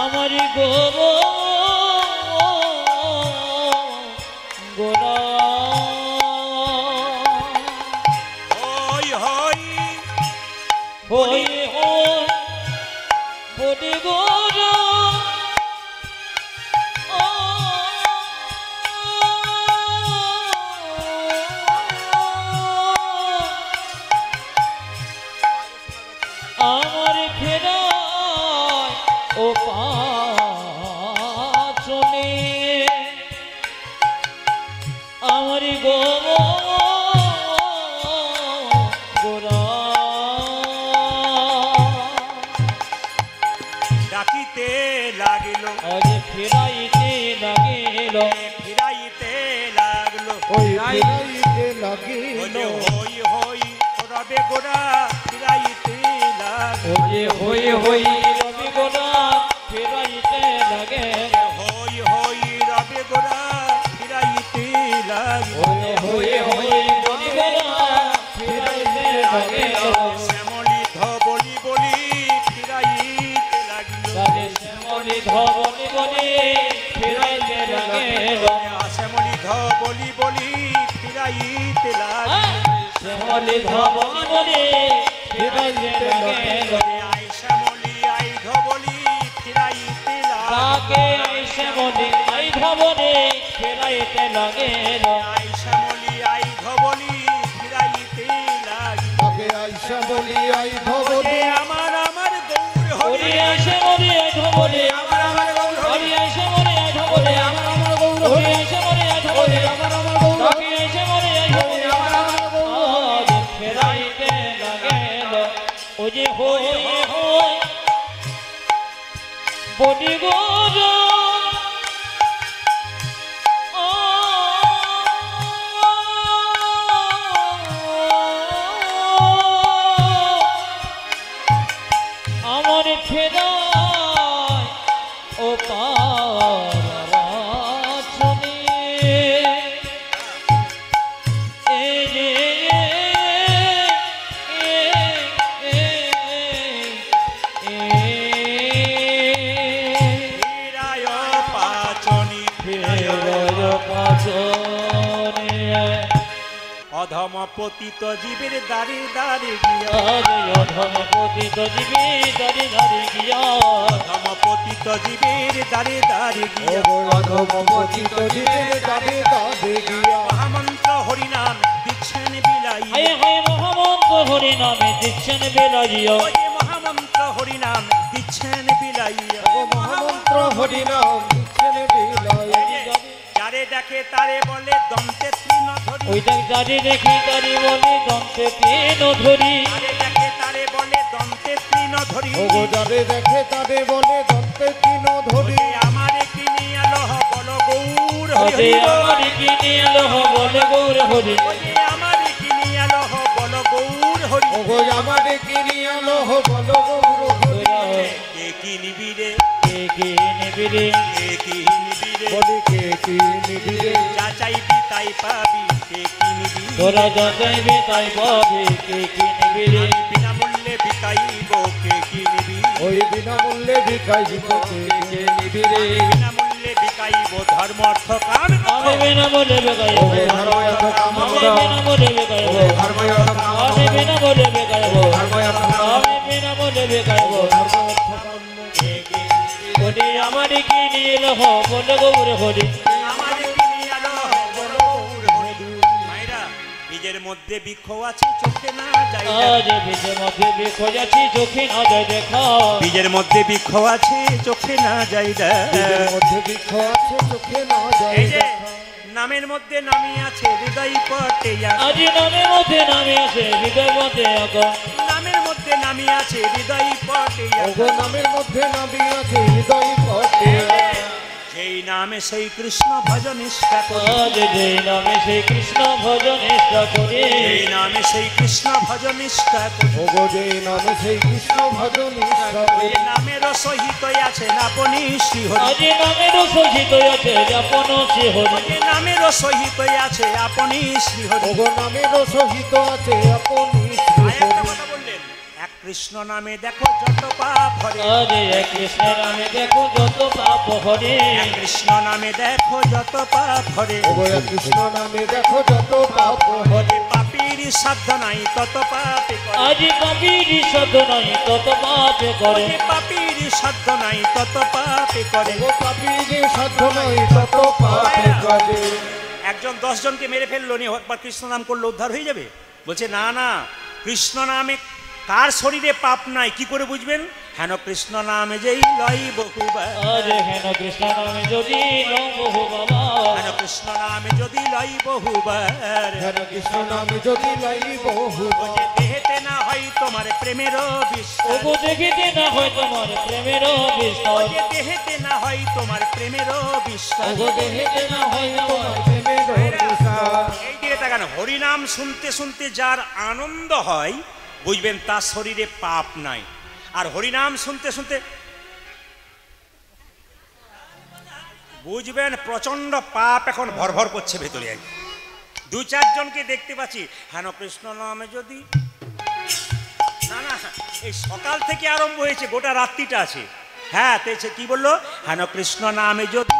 আমার গৌর গোরা হই হই লাগে ফিরাইতে লাগিল ফিরাইতে লাগলো ওই ফিরাইতে লাগিল ওরে হই হই রবে গোড়া ফিরাইতে লাগলো ওরে হই হই রবি গোড়া ফিরাইতে লাগে হই হই রবে গোড়া ফিরাইতে লাগলো ওরে হই হই রবি গোড়া ফিরাইতে লাগে শ্যামলি ধবলি বলি ফিরাইতে লাগলো লাগে শ্যামলি ধবলি বলি ফিরাইতে লাগে শ্যামলি ধবলি বলি ফিরাইতে লাগলো শ্যামলি ধবলি বলি ফিরাইতে লাগে আই শ্যামলি আই ধবলি ফিরাইতে লাগলো তাকে আই শ্যামলি আই ধবলি ফিরাইতে লাগে আই শ্যামলি আই ধবলি ফিরাইতে লাগলো তাকে আইসা বলি আই ধবলি আমার গৌর হরি হরি আই শ্যামলি আই ধবলি আমার গৌর হরি হরি আই শ্যামলি আই ধবলি আমার গৌর হরি আই শ্যামলি আই ধবলি আমার গৌর তাকে আই শ্যামলি আই ধবলি আজ ফিরাইতে লাগে ও যে হই হই বলি গোরা আমার ফেরায় ও পারাছনে এ রে ফিরায় পাচনি ফিরায় অধম পতিত জীবের দাঁড়ে দাঁড়ে গিয়া অধম পতিত জীবের দাঁড়ে দাঁড়ে গিয়া অধমপতিত জীবের দাবে দাবে গিয়া মহামন্ত্র হরিনাম দিচ্ছেন বিলাই হায় হায় মহামন্ত্র হরি নামে দিচ্ছেন বেলাইয়া ওই যে মহামন্ত্র হরিনাম দিচ্ছেন বিলাইয়া ও মহামন্ত্র হরিনাম দিচ্ছেন বিলাই যারে দেখে তারে বলে দন্তে তৃণ ধরি ওইটা যারি দেখি তারি বলে দন্তে তিন ধরি যারে দেখে তারে বলে দন্তে তৃণ ধরি ও গো যারে দেখে তারে বলে দন্তে তিন ধরি আমারে কিনি আলো বল গৌর হরি ওরে হরি বল। আমার কিনে এলো বলে গৌর হরি ওরে আমারে কিনি আলো বল গৌর হরি ও গো আমারে কিনি আলো বলো গৌর হরি কে কি নিবিরে কে কে নিবিরে কে কি নিবিরে বলি কে কি নিবিরে যা চাইবি তাই পাবি কে কি নিবিরে তোরা যা চাইবে তাই পাবে কে কি নিবিরে বিনামূল্যে বিকাইব কে কি নিবিরে ওই বিনামূল্যে ভিখাইব কে কে নিবিরে বিনামূল্যে বিকাইব ধর্ম অর্থ কাম আমি বিনা বলে বেগাইব ওরে ধর্ময়ত কামনা আমি বিনা বলে বেগাইব ধর্ময়ত আমি বিনা বলে বেগাইব ধর্ময়ত আমি বিনা বলে বেগাইব ওরে আমার কিনে এলো বলে গৌর হরি আমারে কিনি আলো বল গৌর হরি মায়েরা নিজের মধ্যে বৃক্ষ আছে চোখে না যায় না। আজ বীজের মধ্যে বৃক্ষ যাচ্ছি চোখে না যায় দেখা বীজের মধ্যে বৃক্ষ আছে চোখে না যাই বীজের মধ্যে বৃক্ষ আছে চোখে না যায় এই যে দেখা। নামের মধ্যে নামি আছে হৃদয় পটে আজ নামের মধ্যে নামে আছে হৃদয় মধ্যে আঁকা নামের মধ্যে নামি আছে হৃদয় পটে ও গো নামের মধ্যে নাবি আছে হৃদয় পটে সেই নামে সেই কৃষ্ণ ভজন নিষ্ঠা করি আজ যে নামে সেই কৃষ্ণ ভজন নিষ্ঠা করে সেই নামে সেই কৃষ্ণ ভজন নিষ্ঠা করি ও গো যে নামে সেই কৃষ্ণ ভজন নিষ্ঠা করি। এই নামের সহিত আছেন আপনি শ্রীহরি আজ নামের সহিত আছে যাপন সে হরি এই নামের সহিত আছে আপনি শ্রীহরি ও গো নামের সহিত আছে আপনি আর একটা শ্রীহরি। কথা বললেন এক কৃষ্ণ নামে দেখো যত পাপ হরে আজ এক কৃষ্ণ নামে দেখো যত পাপ হরে এক কৃষ্ণ নামে দেখো যত পাপ হরে ও গো এক কৃষ্ণ নামে দেখো যত পাপ হরে হরে পাপীর সাধ্য নাই তত পাপে করে আজ পাপীর সাধ্য নাই তত পাপ করে হরে পাপীর সাধ্য নাই তত পাপে করে ও পাপী যে সাধ্য নাই তত পাপ করে একজন 10 জনকে মেরে ফেললো নি একবার কৃষ্ণ নাম করলে উদ্ধার হয়ে যাবে বলছে না না কৃষ্ণ নামে কার শরীরে পাপ নাই কি করে বুঝবেন হেন কৃষ্ণ নামে যেই লই বহুবার আজ হেন কৃষ্ণ নামে যদি বহু বাবা হেন কৃষ্ণ নামে যদি লই বহুবার হেন কৃষ্ণ নামে যদি লাইব ওরে দেহেতে না হয় তোমার প্রেমের বিস্তার ওগো দেখিতে না হয় তোমার প্রেমের বিস্তার ওরে দেহেতে না হয় তোমার প্রেমেরও বিশ্বাস। ওগো দেহেতে না হয় আমার প্রেমের বিস্তার। এই দিকে তাকান, হরিনাম শুনতে শুনতে যার আনন্দ হয় বুঝবেন তার শরীরে পাপ নাই। আর হরিনাম শুনতে শুনতে বুঝবেন প্রচন্ড পাপ এখন ভরভর করছে ভেতরে। দু চারজনকে দেখতে পাচ্ছি হেন কৃষ্ণ নামে যদি, না না, এই সকাল থেকে আরম্ভ হয়েছে, গোটা রাত্রিটা আছে। হ্যাঁ তেছে কি বললো, হেন কৃষ্ণ নামে যদি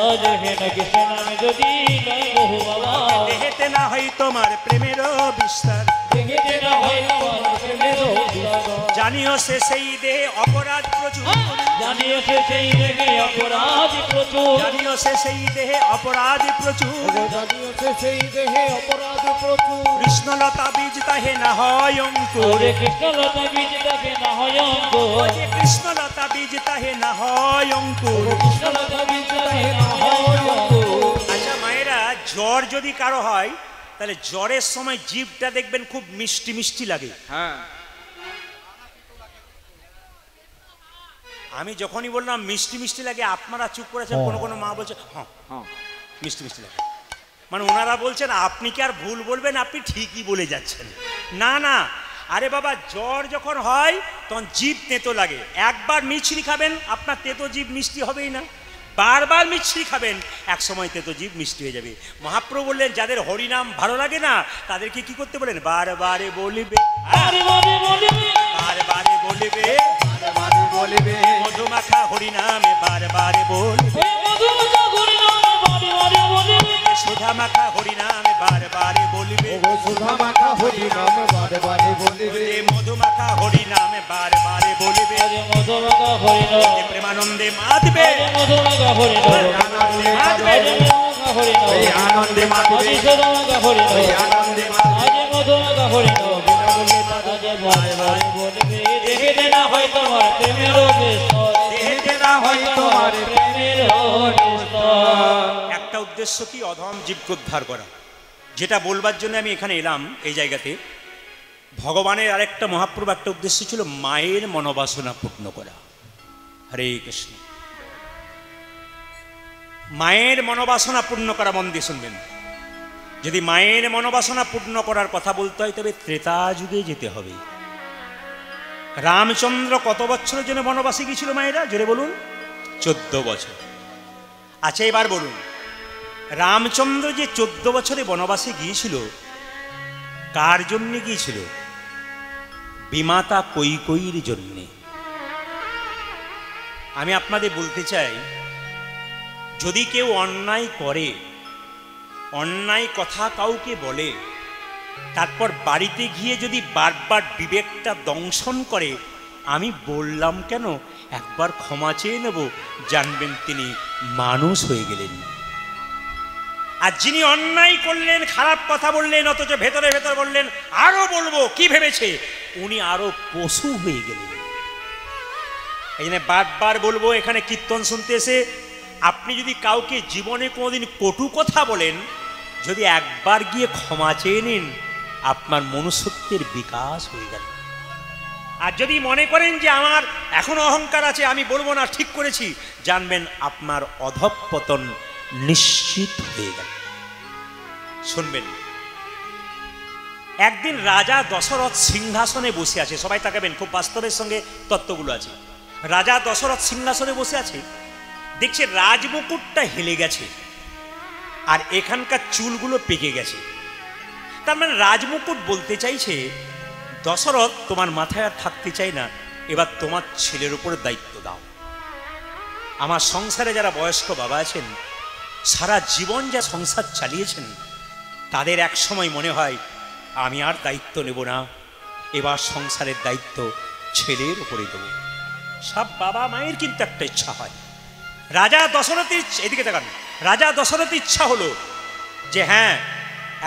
আজ হেন কৃষ্ণ নামে যদি নাই বহু বাবা, দেহেতে না হয় তোমার প্রেমেরও বিস্তার। দেহেতে না হয় আমার প্রেমেরও বিস্তার। জানিও সে সেই দেহে অপরাধ প্রচুর, জানিও সে সেই দেহে অপরাধ প্রচুর, জানিও সে সেই দেহে অপরাধ প্রচুর। জানিয়েছে সেই দেহে অপরাধ প্রচুর। কৃষ্ণলতা বীজ তাহে না হয় অঙ্কুর, ওরে কৃষ্ণলতা বীজ তাকে না হয় অঙ্কুর, ওরে কৃষ্ণলতা বীজ তাহে না হয় অঙ্কুর। কৃষ্ণলতা বীজ তাকে না হয় অঙ্কুর। আচ্ছা মায়েরা, জ্বর যদি কারো হয় তাহলে জ্বরের সময় জিভটা দেখবেন খুব মিষ্টি মিষ্টি লাগে। হ্যাঁ, আমি যখনই বললাম মিষ্টি মিষ্টি লাগে আপনারা চুপ করেছেন, কোনো কোনো মা বলছে হ্যাঁ মিষ্টি মিষ্টি লাগে, মানে ওনারা বলছেন আপনি কি আর ভুল বলবেন, আপনি ঠিকই বলে যাচ্ছেন। না না, আরে বাবা জ্বর যখন হয় তখন জিভ তেতো লাগে। একবার মিছরি খাবেন আপনার তেতো জিভ মিষ্টি হবেই না, বারবার মিছরি খাবেন এক সময় তেতো জিভ মিষ্টি হয়ে যাবে। মহাপ্রভু বললেন যাদের হরিনাম ভালো লাগে না তাদেরকে কি করতে বলেন, বারবারে বলিবে, বারে বারে বলিবে, বারবারে বলিবে, বারে বলিবে। মধুমাখা হরিনামে বারবারে বলিবে, ওই মধুমাখা হরিনামে বারে বারে বলিবে, সুধা মাখা হরিনামে বারবারে বলিবে, ওগো সুধা মাখা হরি নাম বারে বারে বলিবে। মধুমাখা হরিনামে বারবারে বলিবে, ওরে মধুমাখা হরিনাম, প্রেমানন্দে মাতবে, ওরে মধুমাখা হরিনাম, আনন্দে মাতবে, ওরে মধুমাখা হরিনাম, ওই আনন্দে মাতবে, ওরে সুধামাখা হরিনাম, ওই আনন্দে মাতবে। আজ মধুমাখা হরিনাম, আজ বারে বারে বলিবে, দেখিতে না হয় তোমার প্রেমেরও বিস্তার, দেহেতে না হয় তোমার প্রেমেরও বিস্তার। একটা উদ্দেশ্য কি, অধম জীবকে উদ্ধার করা। যেটা বলবার জন্য আমি এখানে এলাম এই জায়গাতে, ভগবানের আরেকটা মহাপ্রভু একটা উদ্দেশ্য ছিল মায়ের মনোবাসনা পূর্ণ করা। হরে কৃষ্ণ। মায়ের মনোবাসনা পূর্ণ করা, মন দিয়ে শুনবেন। যদি মায়ের মনোবাসনা পূর্ণ করার কথা বলতে হয় তবে ত্রেতা যুগে যেতে হবে। রামচন্দ্র কত বছরের জন্য বনবাসে গিয়েছিল মায়েরা, জোরে বলুন? 14 বছর। আচ্ছা এবার বলুন, রামচন্দ্র যে 14 বছরে বনবাসে গিয়েছিল কার জন্য গিয়েছিল? বিমাতা কৈকেয়ীর জন্যে। আমি আপনাদের বলতে চাই, যদি কেউ অন্যায় করে, অন্যায় কথা কাউকে বলে, তারপর বাড়িতে গিয়ে যদি বারবার বিবেকটা দংশন করে, আমি বললাম কেন, একবার ক্ষমা চেয়ে নেব, জানবেন তিনি মানুষ হয়ে গেলেন। আর যিনি অন্যায় করলেন, খারাপ কথা বললেন, অথচ ভেতরে ভেতরে বললেন আরো বলবো, কি ভেবেছে, উনি আরো পশু হয়ে গেলেন। এই জন্য বারবার বলবো, এখানে কীর্তন শুনতে এসে আপনি যদি কাউকে জীবনে কোনোদিন কটু কথা বলেন, যদি একবার গিয়ে ক্ষমা চেয়ে নিন, আপনার মনুষ্যত্বের বিকাশ হয়ে গেল। আর যদি মনে করেন যে আমার এখনো অহংকার আছে, আমি বলবো না, ঠিক করেছি, জানবেন আপনার অধঃপতন নিশ্চিত হয়ে গেল। শুনবেন, একদিন রাজা দশরথ সিংহাসনে বসে আছে, সবাই তাকাবেন, খুব বাস্তবের সঙ্গে তত্ত্বগুলো আছে। রাজা দশরথ সিংহাসনে বসে আছে, দেখছে রাজমুকুটটা হেলে গেছে আর এখানকার চুলগুলো পেকে গেছে। তার মানে রাজমুকুট বলতে চাইছে, দশরথ তোমার মাথায় আর থাকতে চাই না, এবার তোমার ছেলের উপর দায়িত্ব দাও। আমার সংসারে যারা বয়স্ক বাবা আছেন, সারা জীবন যা সংসার চালিয়েছেন, তাদের এক সময় মনে হয় আমি আর দায়িত্ব নেব না, এবার সংসারের দায়িত্ব ছেলের উপরে দেব। সব বাবা মায়ের কিন্তু একটা ইচ্ছা হয়। রাজা দশরথের, এদিকে তাকান, রাজা দশরথের ইচ্ছা হলো যে হ্যাঁ,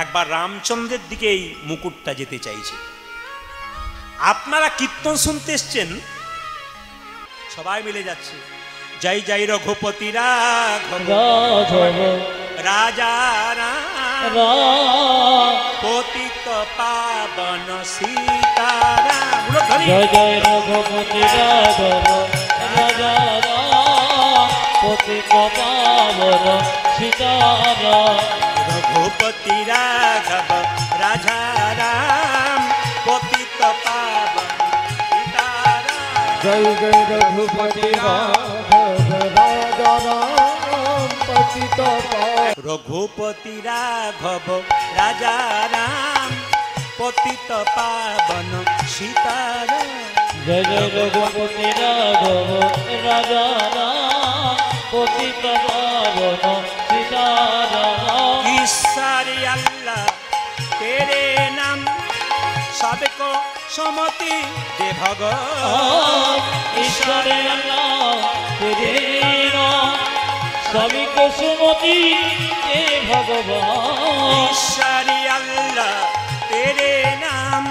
একবার রামচন্দ্রের দিকে এই মুকুটটা যেতে চাইছে। আপনারা কীর্তন শুনতে এসছেন, সবাই মিলে যাচ্ছে, জয় জয় রঘুপতি রাঘব রাজা রাম পতিত পাবন সীতারাম। জয় জয় রঘুপতি রাঘব রাজা রাম পতিত পাবন সীতারাম রঘুপতি রাঘব রাজা রাম পতিত পাবন সীতারাম। জয় জয় রঘুপতি রাঘব রাজা রাম পতিত পাবন। রঘুপতি রাঘব রাজা রাম পতিত পাবন সীতারাম। জয় জয় রঘুপতি রাঘব রাজা রাম পতিত পাবন সীতারাম। ईश्वर अल्लाह तेरे नाम सबको समति दे भगवान। ঈশ্বর আল্লাহ তেরে নাম সবিকে সুমতি হে ভগবান। ईश्वर अल्लाह तेरे नाम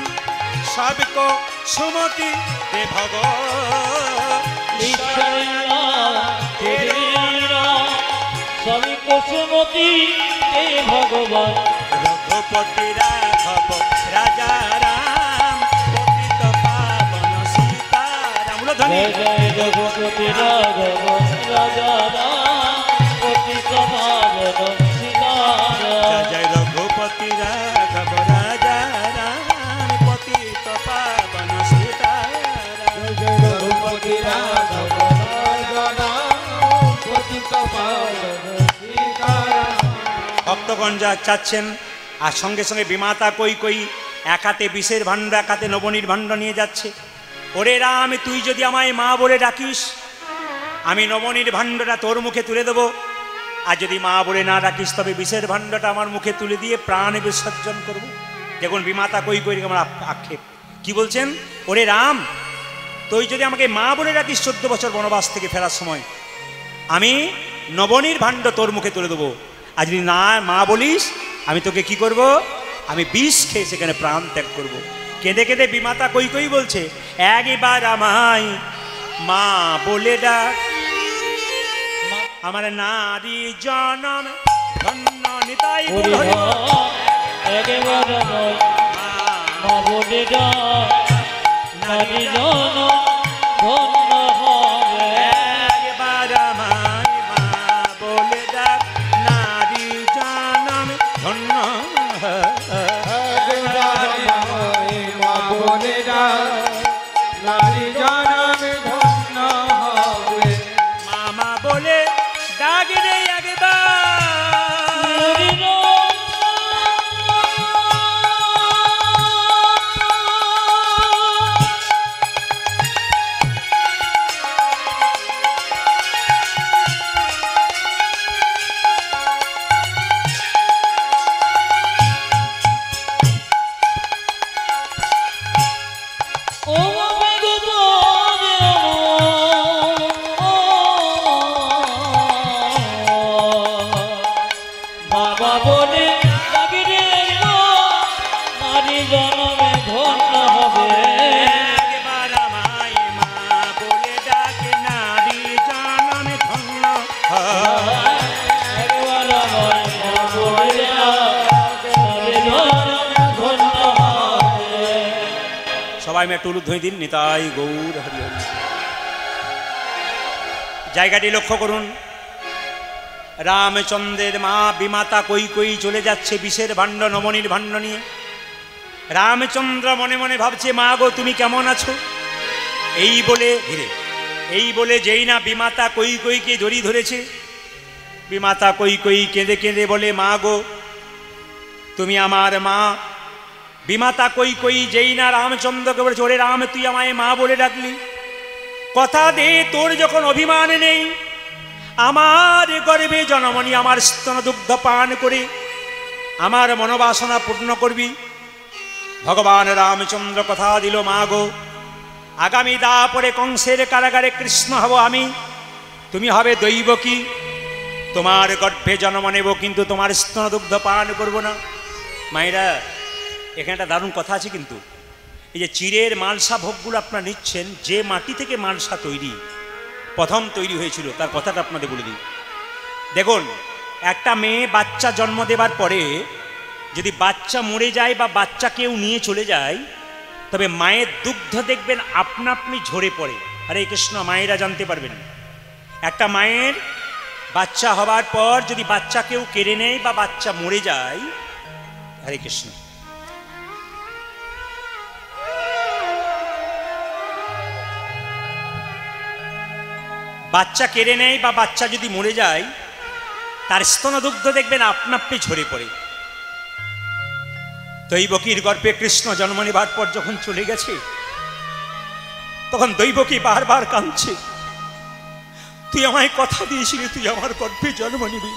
सबको सुमति दे भगवान। ঈশ্বর আল্লাহ তেরে নাম সবিকে সুমতি হে ভগবান। रघुपति राघव राजा राम पतित पावन सीताराम। জয় জয় রঘুপতি রাঘব রাজা রাম পতিত পাবন সীতারাম। जय रघुपति राघव राजा राम पतित पावन सीताराम। জয় জয় রঘুপতি রাঘব রাজা রাম পতিত পাবন সীতারাম। ভক্তগণ যা চাচ্ছেন আর সঙ্গে সঙ্গে বিমাতা কই কই এক হাতে বিষের ভাণ্ড এক হাতে নবনীর ভাণ্ড নিয়ে যাচ্ছে। ওরে রাম, তুই যদি আমায় মা বলে ডাকিস আমি নবনীর ভাণ্ডটা তোর মুখে তুলে দেবো, আর যদি মা বলে না ডাকিস তবে বিষের ভাণ্ডটা আমার মুখে তুলে দিয়ে প্রাণ বিসর্জন করব। দেখুন বিমাতা কই কই আমার আক্ষেপ কি বলছেন। ওরে রাম, তুই যদি আমাকে মা বলে ডাকিস 14 বছর বনবাস থেকে ফেরার সময় আমি নবনীর ভাণ্ড তোর মুখে তুলে দেবো, আর যদি না মা বলিস আমি তোকে কি করব, আমি বিষ খেয়ে সেখানে প্রাণ ত্যাগ করব। কেঁদে কেঁদে বিমাতা কই কই বলছে, একবার আমায় মা বলে ডাক, আমার নারী জনম ধন্য নিতাই হরি বল হরি বল। একবার নয় মা বলে ডাক নারী জন ধন্য হবে। একবার আমায় মা বলে ডাক, নারী জনম ধন্য মা বলে ডাক নারী জনম ধন্য হবে। মামা বলে ডাক রে একবার। হরি ও বাবা বলে ডাকি রে নারী জনমে ধন্য হবে। একবার আমায় মা বলে ডাক, নারী জনম ধন্য হবে। একবার আমার মা বলে ডাক নারী জনমে ধন্য হবে। সবাই মেয়ে টুলু ধুই দিন, নিতাই গৌর হরি হরি। জায়গাটি লক্ষ্য করুন, রামচন্দ্রের মা বিমাতা কই কই চলে যাচ্ছে বিষের ভাণ্ড নবনীর ভাণ্ড নিয়ে। রামচন্দ্র মনে মনে ভাবছে, মা গো তুমি কেমন আছো। এই বলে যেই না বিমাতা কই কইকে জড়ি ধরেছে, বিমাতা কই কই কেঁদে কেঁদে বলে, মা গো তুমি আমার মা। বিমাতা কই কই যেই না রামচন্দ্রকে বলেছে, ওরে রাম তুই আমায় মা বলে ডাকলি, কথা দে তোর যখন অভিমান নেই আমার গর্ভে জনমনি আমার স্তন দুগ্ধ পান করে আমার মনোবাসনা পূর্ণ করবি। ভগবান রামচন্দ্র কথা দিল, মা গো আগামী দাপরে কংসের কারাগারে কৃষ্ণ হব আমি, তুমি হবে দৈবকী, তোমার গর্ভে জন্ম নেব কিন্তু তোমার স্তন দুগ্ধ পান করব না। মায়েরা এখানে একটা দারুণ কথা আছে কিন্তু, এই যে চিরের মালসা ভোগগুলো আপনারা নিচ্ছেন, যে মাটি থেকে মালসা তৈরি প্রথম তৈরি হয়েছিল তার কথাটা আপনাদের বলে দিই। দেখুন একটা মেয়ে বাচ্চা জন্ম দেবার পরে যদি বাচ্চা মরে যায় বা বাচ্চা কেউ নিয়ে চলে যায়, তবে মায়ের দুগ্ধ দেখবেন আপনা আপনি ঝরে পড়ে। হরে কৃষ্ণ, মায়েরা জানতে পারবেন একটা মায়ের বাচ্চা হবার পর যদি বাচ্চা কেউ কেড়ে নেয় বা বাচ্চা মরে যায়, হরে কৃষ্ণ, বাচ্চা কেড়ে নেয় বা বাচ্চা যদি মরে যায়, তার স্তনদুগ্ধ দেখবেন আপনা আপনি ঝরে পড়ে। দৈবকীর গর্ভে কৃষ্ণ জন্ম নেবার পর যখন চলে গেছে, তখন দৈবকী বারবার কাঁদছে, তুই আমায় কথা দিয়েছিলি তুই আমার গর্ভে জন্ম নিবি,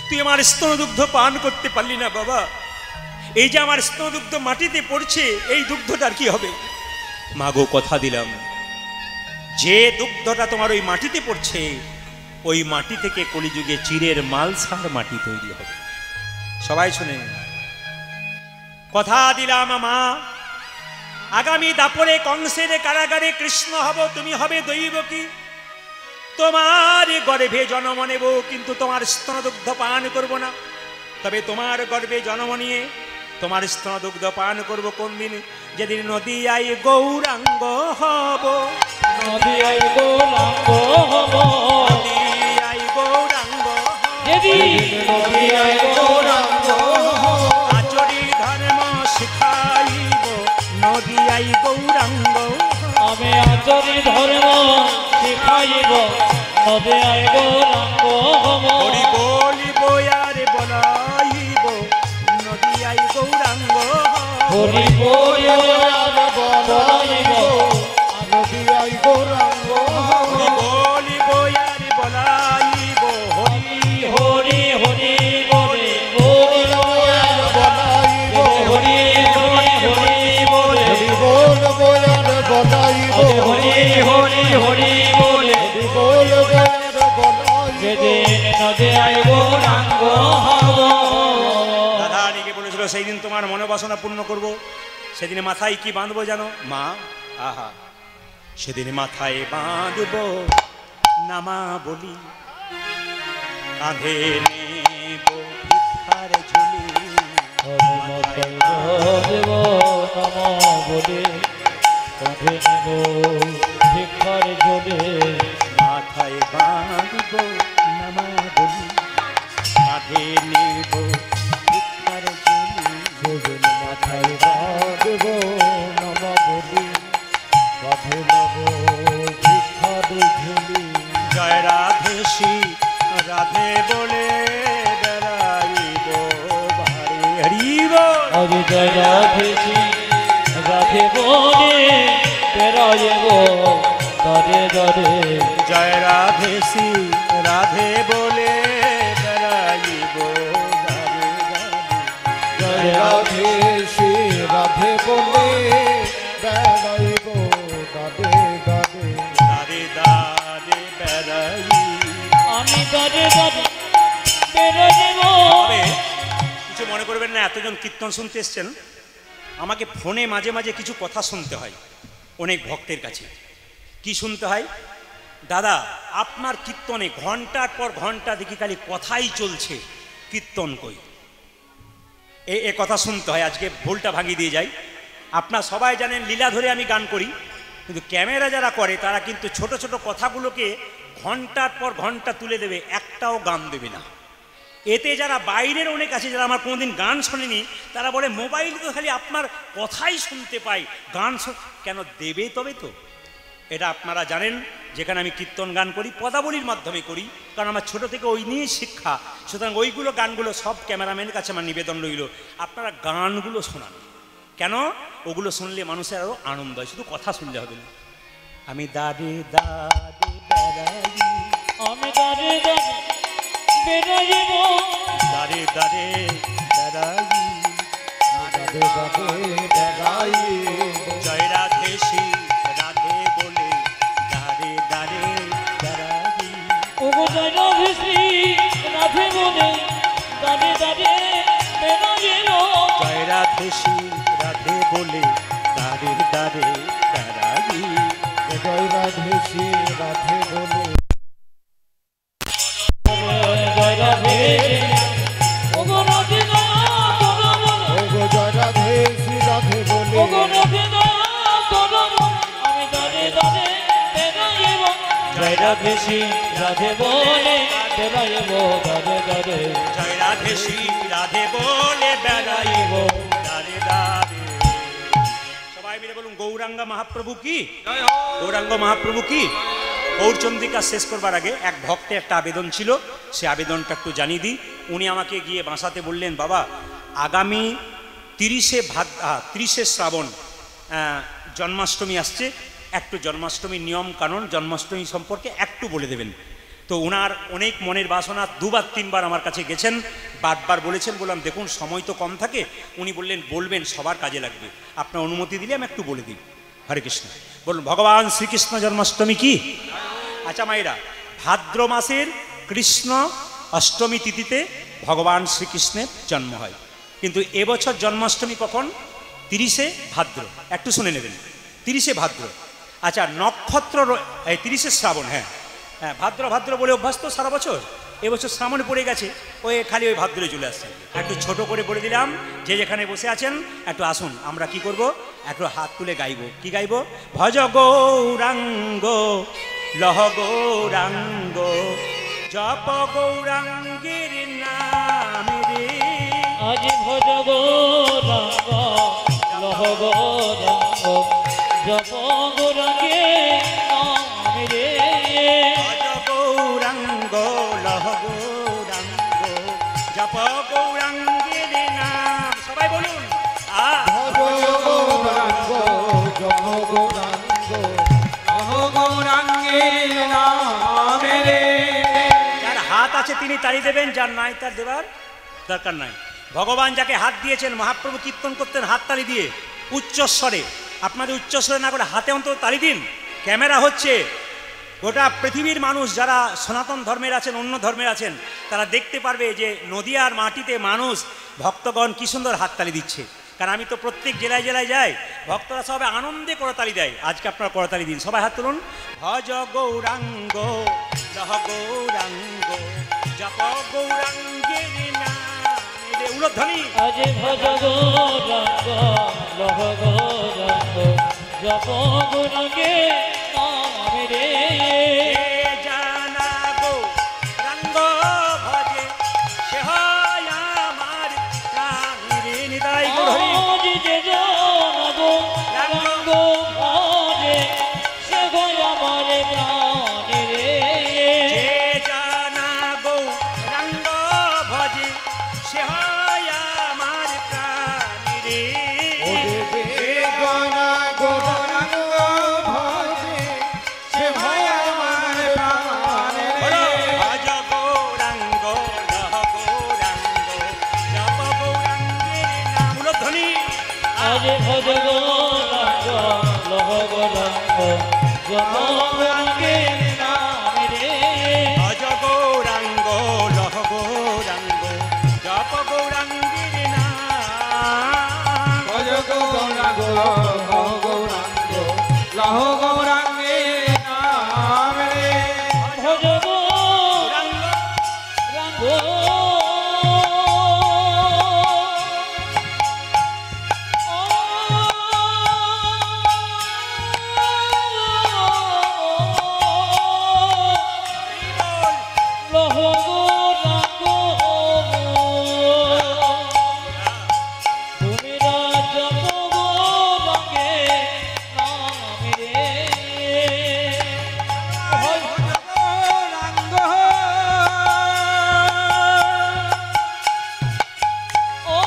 তুই আমার স্তনদুগ্ধ পান করতে পারলি না বাবা, এই যে আমার স্তনদুগ্ধ মাটিতে পড়ছে, এই দুগ্ধটার কি হবে? মাগো কথা দিলাম, যে দুগ্ধটা তোমার ওই মাটিতে পড়ছে, ওই মাটি থেকে কলিযুগে চিরের মালসার মাটি তৈরি হবে। সবাই শুনে, কথা দিলাম মা, আগামী দাপরে কংসের কারাগারে কৃষ্ণ হব, তুমি হবে দৈবকী, তোমার গর্ভে জন্ম নেব, কিন্তু তোমার স্তনদুগ্ধ পান করব না। তবে তোমার গর্ভে জন্ম নিয়ে তোমার স্তনদুগ্ধ পান করব কোন দিন? যেদিন নদিয়ায় গৌরাঙ্গ হব, নদিয়ায় গৌরাঙ্গ হব, নদিয়ায় গৌরাঙ্গ, যেদিন নদিয়ায় গৌরাঙ্গ হব, আচরি ধর্ম শিখাইব, নদিয়ায় গৌরাঙ্গ, আমি আচরি ধর্ম শিখাইব, নদিয়ায় গৌরাঙ্গ হব। হরি বলিব আর বলাইব, নদিয়ায় গৌরাঙ্গ, হরি বল বলাইব, নদিয়ায় গৌরাঙ্গ, হরি বলিব আর বলাইব, হরি হরি হরি বলে বল বলাইব, হরি হরি হরি বলে বল বয়ার বলাইব, হরি হরি হরি বলে বল বয়ার বলাইব, যেদিন নদিয়ায় গৌরাঙ্গ হব। দাদা নিকে বলেছিল সেই দিন তোমার মনোবাসনা পূর্ণ করব, সেদিনে মাথায় কি বাঁধবো জানো মা? আহা, সেদিন মাথায় বাঁধব নামা বলি, কাঁধে নেব ভিক্ষার ঝুলি, দেব নম বলে কাঁধে নেব ভিক্ষার ঝোলে, মাথায় বাঁধব নামা বলি, কাঁধে নেব ভিক্ষার ঝুলি, সেদিন মাথায় বাঁধব নামা বলি, কাঁধে নেব ভিক্ষার ঝুলি, জয় রাধে শ্রী রাধে বলে বেড়াইব ভারে, হরিব হরি জয় রাধে শ্রী রাধে বলে বেড়াইব দরে দরে, জয় রাধে শ্রী রাধে বলে বেড়াইব দারে জয় রাধে শ্রী রাধে বলে বেড়াইব দাদে দাদে, দারে দারে বেড়াই। আমি দরে দরে বেড়াইব। তবে কিছু মনে করবেন না, এতজন কীর্তন শুনতে এসছেন, আমাকে ফোনে মাঝে মাঝে কিছু কথা শুনতে হয় অনেক ভক্তের কাছে। কি শুনতে হয়? দাদা আপনার কীর্তনে ঘন্টার পর ঘন্টা দেখি খালি কথাই চলছে, কীর্তন কই? এ কথা শুনতে হয়। আজকে ভুলটা ভাঙিয়ে দিয়ে যাই। আপনার সবাই জানেন লীলা ধরে আমি গান করি, কিন্তু ক্যামেরা যারা করে তারা কিন্তু ছোট ছোট কথাগুলোকে ঘন্টার পর ঘন্টা তুলে দেবে, একটাও গান দেবে না। এতে যারা বাইরের অনেক আছে, যারা আমার কোনোদিন গান শোনেনি, তারা বলে মোবাইলে তো খালি আপনার কথাই শুনতে পাই, গান কেন দেবে? তবে তো এটা আপনারা জানেন, যেখানে আমি কীর্তন গান করি পদাবলীর মাধ্যমে করি, কারণ আমার ছোট থেকে ওই নিয়ে শিক্ষা। সুতরাং ওইগুলো গানগুলো সব ক্যামেরাম্যানের কাছে আমার নিবেদন রইল, আপনারা গানগুলো শোনান। কেন? ওগুলো শুনলে মানুষের আরও আনন্দ হয়, শুধু কথা শুনলে হবে না। আমি দাঁড়ে দাঁড়ে বেড়াই, আমি দরে দরে বেড়াইব, দাঁড়ে দাঁড়ে বেড়াই, দাদে দাদে বেড়াইব, জয় রাধে শ্রী রাধে বলে দাঁড়ে দাঁড়ে বেড়াই। ওগো জয় রাধে শ্রী রাধে বলে দরে দরে বেড়াইব, জয় রাধে শ্রী রাধে বলে দাঁড়ে দাঁড়ে বেড়াই। জয় রাধে শ্রী রাধে বলে, জয় রাধে ওগো রাধে না তোরা বল, ওগো জয় রাধে শ্রী রাধে বলে, ওগো রাধে না তোরা বল, আমি দরে দরে বেড়াইব, জয় রাধে শ্রী রাধে বলে বেড়াইব দারে দারে জয় রাধে শ্রী রাধে বলে বেড়াইব দারে দারে। সবাই মিলে বলুন গৌরাঙ্গ মহাপ্রভু কি, গৌরাঙ্গ মহাপ্রভু কি। গৌরচন্দ্রিকা শেষ করবার আগে এক ভক্তের একটা আবেদন ছিল, সে আবেদনটা একটু জানিয়ে দিই। উনি আমাকে গিয়ে বাঁসাতে বললেন, বাবা আগামী 30শে শ্রাবণ জন্মাষ্টমী আসছে, একটু জন্মাষ্টমীর নিয়ম কানুন জন্মাষ্টমী সম্পর্কে একটু বলে দেবেন। তো ওনার অনেক মনের বাসনা, দুবার তিনবার আমার কাছে গেছেন, বারবার বলেছেন। বললাম দেখুন সময় তো কম থাকে। উনি বললেন বলবেন, সবার কাজে লাগবে, আপনার অনুমতি দিলে আমি একটু বলে দিই। হরে কৃষ্ণ। বলুন ভগবান শ্রীকৃষ্ণ জন্মাষ্টমী কি। আচ্ছা মায়েরা, ভাদ্র মাসের কৃষ্ণ অষ্টমী তিথিতে ভগবান শ্রীকৃষ্ণের জন্ম হয়, কিন্তু এবছর জন্মাষ্টমী কখন? 30শে ভাদ্র। একটু শুনে নেবেন, 30শে ভাদ্র। আচ্ছা নক্ষত্র 30শে শ্রাবণ। হ্যাঁ হ্যাঁ, ভাদ্র ভাদ্র বলে অভ্যাস তো সারা বছর, এবছর শ্রাবণে পড়ে গেছে, ওই খালি ওই ভাদ্রে চলে আসছে। একটু ছোট করে বলে দিলাম, যে যেখানে বসে আছেন একটু আসুন, আমরা কি করব, একটু হাত তুলে গাইব। কি গাইব? ভজ গৌরাঙ্গ লহ গৌরাঙ্গ জপ গৌরাঙ্গের নাম রে। আজ ভজ গৌরাঙ্গ লহ গৌরাঙ্গ জপ গৌরাঙ্গে নাম রে। ভজ গৌরাঙ্গ লহ গৌরাঙ্গ জপ গৌরাঙ্গের নাম। সবাই বলুন ভজ গৌরাঙ্গ জপ গৌরাঙ্গ লহ গৌরাঙ্গের নাম রে। যার হাত আছে তিনি তালি দেবেন, যার নাই তার দেবার দরকার নাই। ভগবান যাকে হাত দিয়েছেন, মহাপ্রভু কীর্তন করতেন হাততালি দিয়ে উচ্চস্বরে। আপনাদের উচ্চস্বরে না করে হাতে অন্তত তালি দিন। ক্যামেরা হচ্ছে, গোটা পৃথিবীর মানুষ যারা সনাতন ধর্মের আছেন, অন্য ধর্মের আছেন, তারা দেখতে পারবে যে নদিয়ার মাটিতে মানুষ ভক্তগণ কী সুন্দর হাততালি দিচ্ছে। কারণ আমি তো প্রত্যেক জেলায় জেলায় যাই, ভক্তরা সবাই আনন্দে করতালি দেয়। আজকে আপনারা করতালি দিন, সবাই হাত তুলুন। ভজ গৌরাঙ্গ লহ গৌরাঙ্গ জপ গৌরাঙ্গের নাম রে। উলধ্বনি। আজ ভজ গৌরাঙ্গ লহ গৌরাঙ্গ জপ গৌরাঙ্গে নাম রে। জানা গৌরাঙ্গ ভজে সে হয় আমার প্রাণ রে। নিতাই গৌর হরি। আজ যে জানা গৌরাঙ্গ ভজে সে হয় আমার প্রাণ রে। যে জানা গৌরাঙ্গ ভজে সে হয় আমার প্রাণ রে। যে গনা গৌরাঙ্গ ভজে সে ভয় আমার প্রাণ বলো, রে। ভজ গৌরাঙ্গ লহ গৌরাঙ্গ জপ গৌরাঙ্গের নাম। উলধ্বনি। আজ ভজ গৌরাঙ্গ লহ গৌরাঙ্গ জপ গৌরাঙ্গে নাম রে। ভজ গৌরাঙ্গ লহ গৌরাঙ্গ জপ গৌরাঙ্গের নাম। ভজ গৌরাঙ্গ লহ গৌরাঙ্গ লহ গৌরাঙ্গের নাম রে। ভজ গৌরাঙ্গ গৌরাঙ্গ লহ গৌরাঙ্গ তুমি রাজ গৌরাঙ্গে নাম রে। ভজ গৌরাঙ্গ ও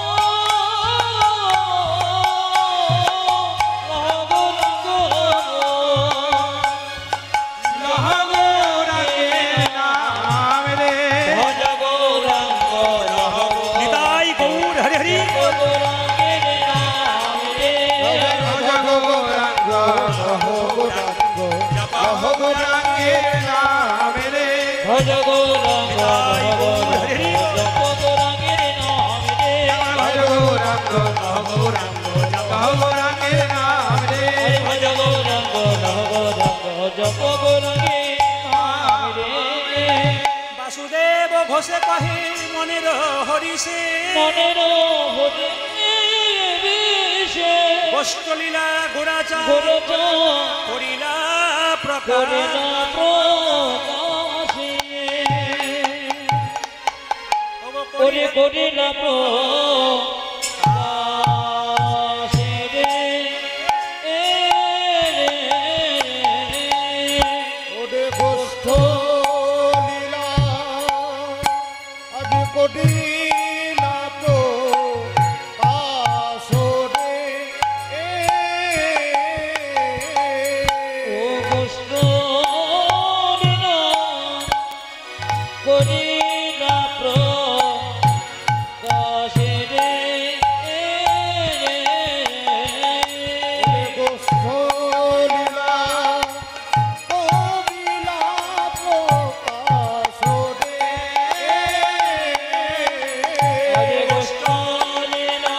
লহ গৌরাঙ্গ লহ গৌরাঙ্গের নাম রে। ভজ গৌরাঙ্গ লহ নিতাই গৌর হরি হরি। গৌরাঙ্গের নাম রে। ভজ গৌরাঙ্গ লহ গৌরাঙ্গ লহ গৌরাঙ্গের নাম রে। ভজ গৌরাঙ্গ লহ গৌরাঙ্গ জপ গৌরাঙ্গের নাম রে। ভজ গৌরাঙ্গ লহ গৌরাঙ্গ লহ গৌরাঙ্গের নাম রে। ভজ গৌরাঙ্গ লহ গৌরাঙ্গ জপ গৌরাঙ্গের নাম রে। বাসুদেব ঘোষে কহে মনের হরিষে মনের হরে বিষে বষ্টলীলা গোরাচা গোরচ করিলা করিল প্রকাশে ওরে করিল প্রকাশে রে ওরে গোষ্ঠ লীলা আজ করিলা প্রকাশরে ও গোষ্ঠ লীলা করিল প্রকাশে রে গোষ্ঠ লীলা করিলা প্রকাশরে আরে গোষ্ঠ লীলা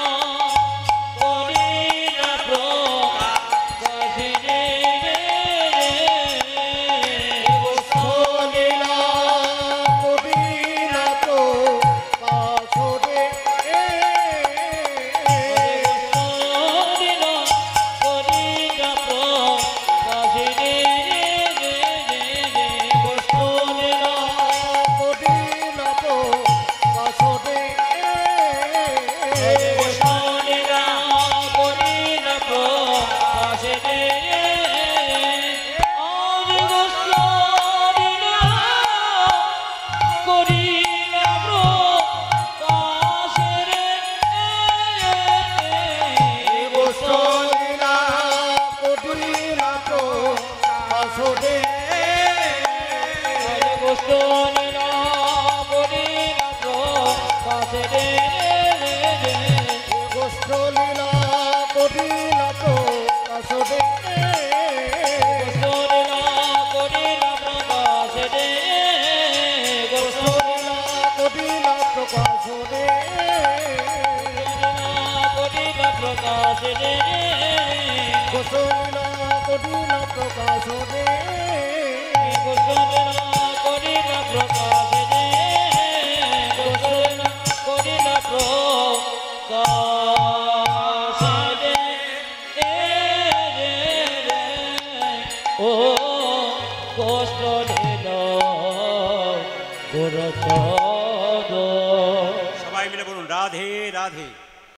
করিল প্রকাশে রে গোষ্ঠ লীলা করিলা প্রকাশরে করিলা প্রকাশরে গোষ্ঠ লীলা করিলা প্রকাশরে গোষ্ঠ লীলা করিলা প্রকাশরে গোষ্ঠ লীলা করিলা প্রকাশরে গোষ্ঠ লীলা করিলা প্রকাশরে ও কষ্ট দিল গুরু সবাই মিলে বলুন রাধে রাধে।